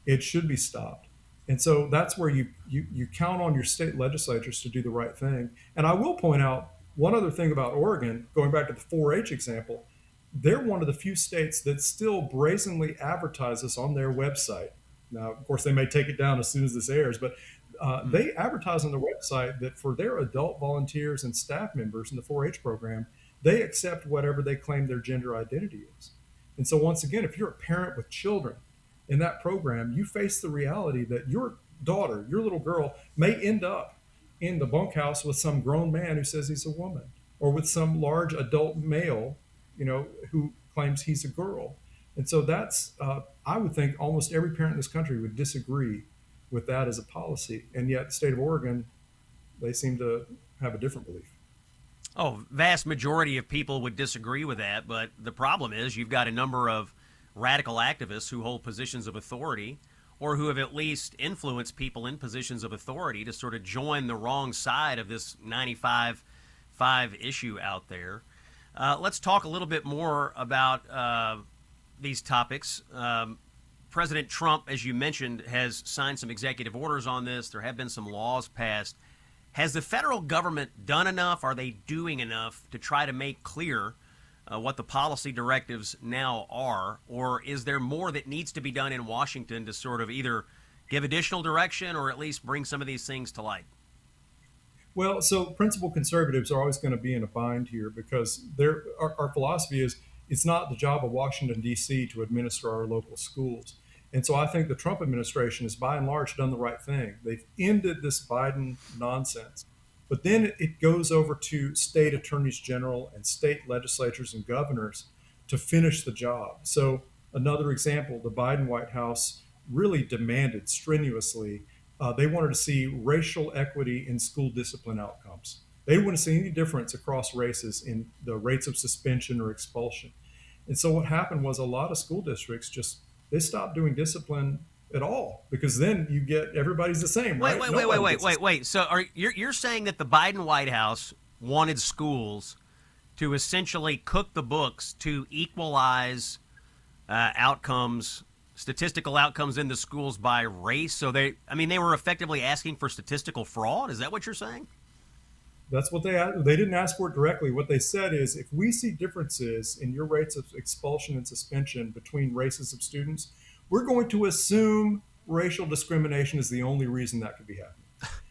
it should be stopped. And so that's where you count on your state legislatures to do the right thing. And I will point out one other thing about Oregon, going back to the 4-H example. They're one of the few states that still brazenly advertises on their website. Now, of course, they may take it down as soon as this airs, but they advertise on their website that for their adult volunteers and staff members in the 4-H program, they accept whatever they claim their gender identity is. And so once again, if you're a parent with children in that program, you face the reality that your daughter, your little girl, may end up in the bunkhouse with some grown man who says he's a woman, or with some large adult male, who claims he's a girl. And so that's, I would think almost every parent in this country would disagree with that as a policy. And yet the state of Oregon, they seem to have a different belief. Oh, vast majority of people would disagree with that. But the problem is you've got a number of radical activists who hold positions of authority, or who have at least influenced people in positions of authority to sort of join the wrong side of this 95-5 issue out there. Let's talk a little bit more about these topics. President Trump, as you mentioned, has signed some executive orders on this. There have been some laws passed. Has the federal government done enough? Are they doing enough to try to make clear what the policy directives now are? Or is there more that needs to be done in Washington to sort of either give additional direction or at least bring some of these things to light? Well, so principled conservatives are always going to be in a bind here, because our philosophy is it's not the job of Washington, D.C. to administer our local schools. And so I think the Trump administration has by and large done the right thing. They've ended this Biden nonsense. But then it goes over to state attorneys general and state legislatures and governors to finish the job. So another example, the Biden White House really demanded strenuously, they wanted to see racial equity in school discipline outcomes. They didn't want to see any difference across races in the rates of suspension or expulsion. And so what happened was a lot of school districts they stopped doing discipline at all, because then you get everybody's the same, right? Wait. So you're saying that the Biden White House wanted schools to essentially cook the books to equalize outcomes, statistical outcomes in the schools by race? So they were effectively asking for statistical fraud? Is that what you're saying? That's what they didn't ask for it directly. What they said is, if we see differences in your rates of expulsion and suspension between races of students, we're going to assume racial discrimination is the only reason that could be happening.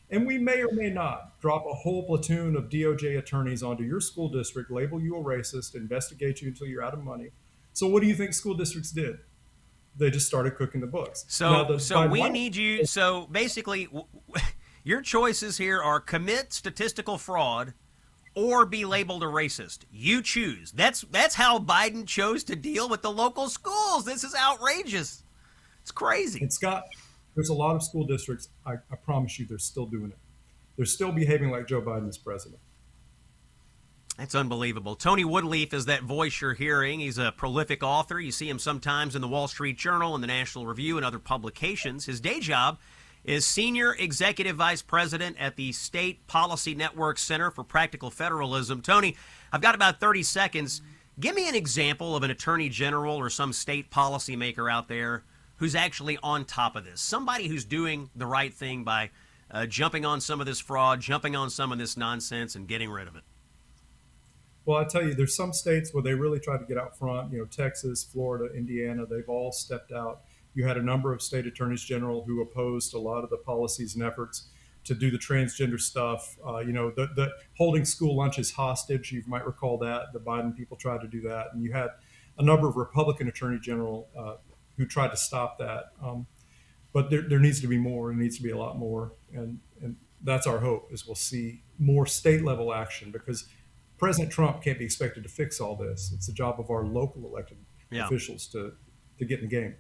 And we may or may not drop a whole platoon of DOJ attorneys onto your school district, label you a racist, investigate you until you're out of money. So what do you think school districts did? They just started cooking the books. So basically, your choices here are commit statistical fraud or be labeled a racist. You choose. That's how Biden chose to deal with the local schools. This is outrageous. It's crazy. And Scott, there's a lot of school districts, I promise you, they're still doing it. They're still behaving like Joe Biden is president. That's unbelievable. Tony Woodleaf is that voice you're hearing. He's a prolific author. You see him sometimes in the Wall Street Journal and the National Review and other publications. His day job is Senior Executive Vice President at the State Policy Network Center for Practical Federalism. Tony, I've got about 30 seconds. Give me an example of an attorney general or some state policymaker out there who's actually on top of this. Somebody who's doing the right thing by jumping on some of this fraud, jumping on some of this nonsense, and getting rid of it. Well, I tell you, there's some states where they really try to get out front. You know, Texas, Florida, Indiana, they've all stepped out. You had a number of state attorneys general who opposed a lot of the policies and efforts to do the transgender stuff. You know, the holding school lunches hostage, you might recall that. The Biden people tried to do that. And you had a number of Republican attorney general who tried to stop that. But there needs to be more. There needs to be a lot more. And that's our hope, is we'll see more state level action, because President Trump can't be expected to fix all this. It's the job of our local elected officials to get in the game.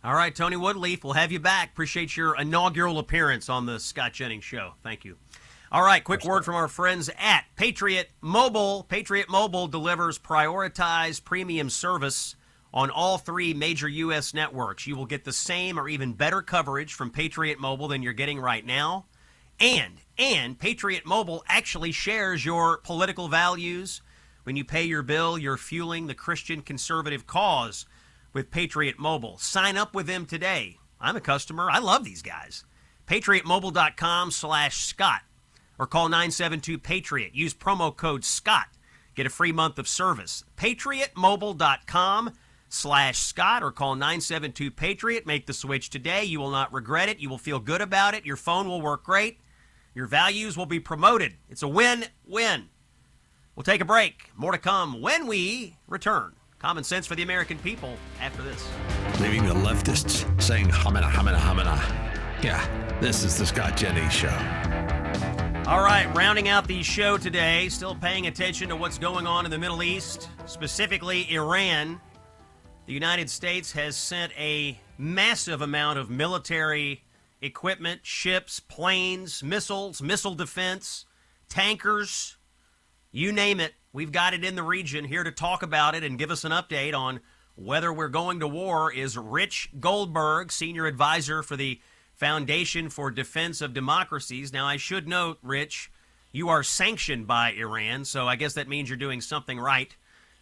All right, Tony Woodleaf, we'll have you back. Appreciate your inaugural appearance on the Scott Jennings Show. Thank you. All right, quick word from our friends at Patriot Mobile. Patriot Mobile delivers prioritized premium service on all 3 major U.S. networks. You will get the same or even better coverage from Patriot Mobile than you're getting right now. And Patriot Mobile actually shares your political values. When you pay your bill, you're fueling the Christian conservative cause with Patriot Mobile. Sign up with them today. I'm a customer. I love these guys. PatriotMobile.com/Scott or call 972-PATRIOT. Use promo code Scott. Get a free month of service. PatriotMobile.com/Scott or call 972-PATRIOT. Make the switch today. You will not regret it. You will feel good about it. Your phone will work great. Your values will be promoted. It's a win-win. We'll take a break. More to come when we return. Common sense for the American people after this. Leaving the leftists saying hamina, hamina, hamina. Yeah, this is the Scott Jennings Show. All right, rounding out the show today, still paying attention to what's going on in the Middle East, specifically Iran. The United States has sent a massive amount of military equipment, ships, planes, missiles, missile defense, tankers, you name it. We've got it in the region. Here to talk about it and give us an update on whether we're going to war is Rich Goldberg, Senior Advisor for the Foundation for Defense of Democracies. Now, I should note, Rich, you are sanctioned by Iran, so I guess that means you're doing something right.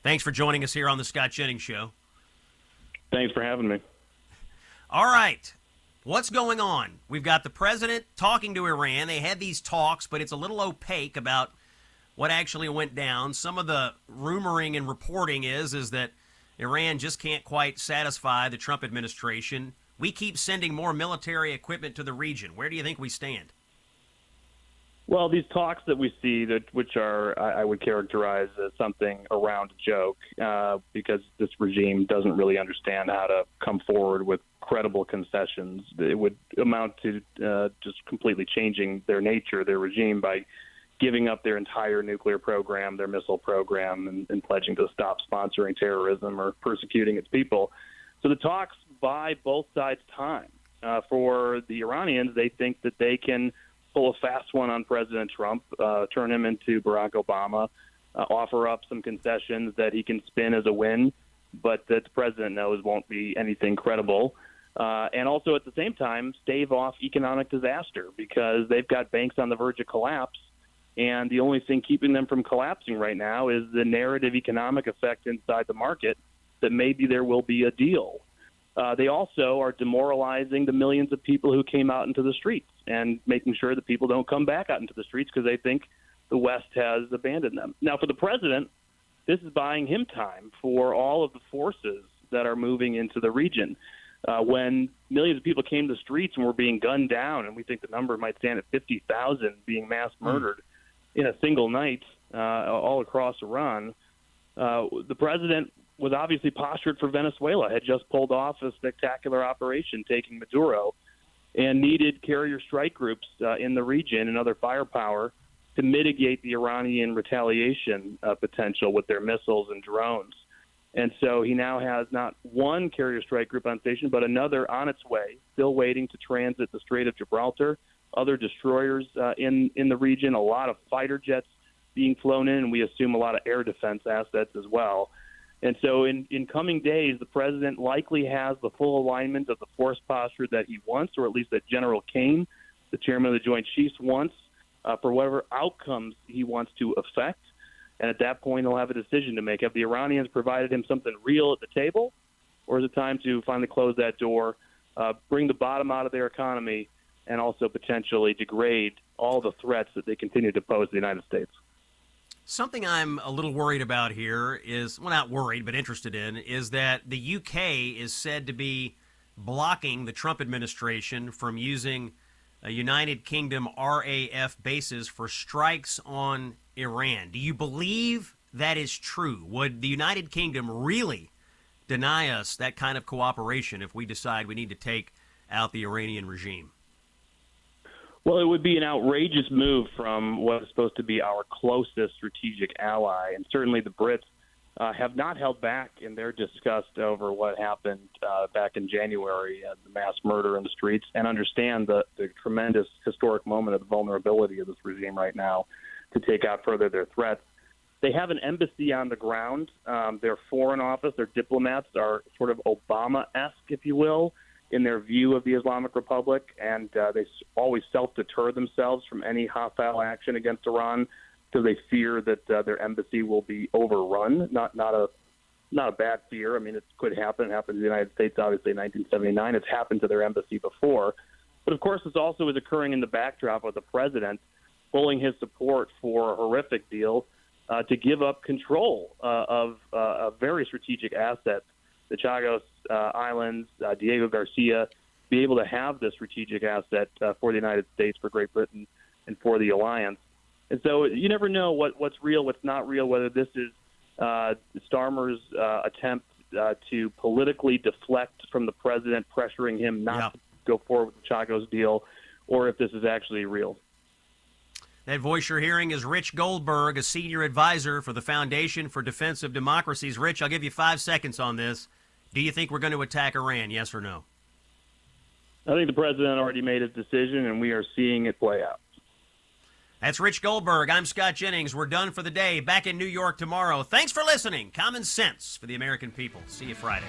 Thanks for joining us here on the Scott Jennings Show. Thanks for having me. All right. What's going on? We've got the president talking to Iran. They had these talks, but it's a little opaque about what actually went down. Some of the rumoring and reporting is that Iran just can't quite satisfy the Trump administration. We keep sending more military equipment to the region. Where do you think we stand? Well, these talks that we see, which are, I would characterize as something around a joke, because this regime doesn't really understand how to come forward with credible concessions. It would amount to just completely changing their nature, their regime, by giving up their entire nuclear program, their missile program, and pledging to stop sponsoring terrorism or persecuting its people. So the talks buy both sides time. For the Iranians, they think that they can pull a fast one on President Trump, turn him into Barack Obama, offer up some concessions that he can spin as a win, but that the president knows won't be anything credible. And also at the same time, stave off economic disaster, because they've got banks on the verge of collapse. And the only thing keeping them from collapsing right now is the narrative economic effect inside the market that maybe there will be a deal. They also are demoralizing the millions of people who came out into the streets and making sure that people don't come back out into the streets because they think the West has abandoned them. Now, for the president, this is buying him time for all of the forces that are moving into the region. When millions of people came to the streets and were being gunned down, and we think the number might stand at 50,000 being mass murdered in a single night all across Iran, the president was obviously postured for Venezuela, had just pulled off a spectacular operation taking Maduro, and needed carrier strike groups in the region and other firepower to mitigate the Iranian retaliation potential with their missiles and drones. And so he now has not one carrier strike group on station, but another on its way, still waiting to transit the Strait of Gibraltar, other destroyers in the region, a lot of fighter jets being flown in, and we assume a lot of air defense assets as well. And so in coming days, the president likely has the full alignment of the force posture that he wants, or at least that General Kane, the chairman of the Joint Chiefs, wants for whatever outcomes he wants to effect. And at that point, he'll have a decision to make. Have the Iranians provided him something real at the table, or is it time to finally close that door, bring the bottom out of their economy, and also potentially degrade all the threats that they continue to pose to the United States? Something I'm a little worried about here is, well, not worried, but interested in, is that the UK is said to be blocking the Trump administration from using a United Kingdom RAF bases for strikes on Iran. Do you believe that is true? Would the United Kingdom really deny us that kind of cooperation if we decide we need to take out the Iranian regime? Well, it would be an outrageous move from what is supposed to be our closest strategic ally. And certainly the Brits have not held back in their disgust over what happened back in January, the mass murder in the streets, and understand the tremendous historic moment of the vulnerability of this regime right now to take out further their threats. They have an embassy on the ground. Their foreign office, their diplomats are sort of Obama-esque, if you will, in their view of the Islamic Republic, and they always self-deter themselves from any hostile action against Iran because they fear that their embassy will be overrun. Not a bad fear. I mean, it could happen. It happened to the United States, obviously, in 1979. It's happened to their embassy before. But, of course, this also is occurring in the backdrop of the president pulling his support for a horrific deal to give up control of a very strategic asset, the Chagos Islands, Diego Garcia, be able to have this strategic asset for the United States, for Great Britain, and for the alliance. And so you never know what's real, what's not real, whether this is Starmer's attempt to politically deflect from the president, pressuring him not to go forward with the Chagos deal, or if this is actually real. That voice you're hearing is Rich Goldberg, a senior advisor for the Foundation for Defense of Democracies. Rich, I'll give you 5 seconds on this. Do you think we're going to attack Iran, yes or no? I think the president already made his decision, and we are seeing it play out. That's Rich Goldberg. I'm Scott Jennings. We're done for the day. Back in New York tomorrow. Thanks for listening. Common sense for the American people. See you Friday.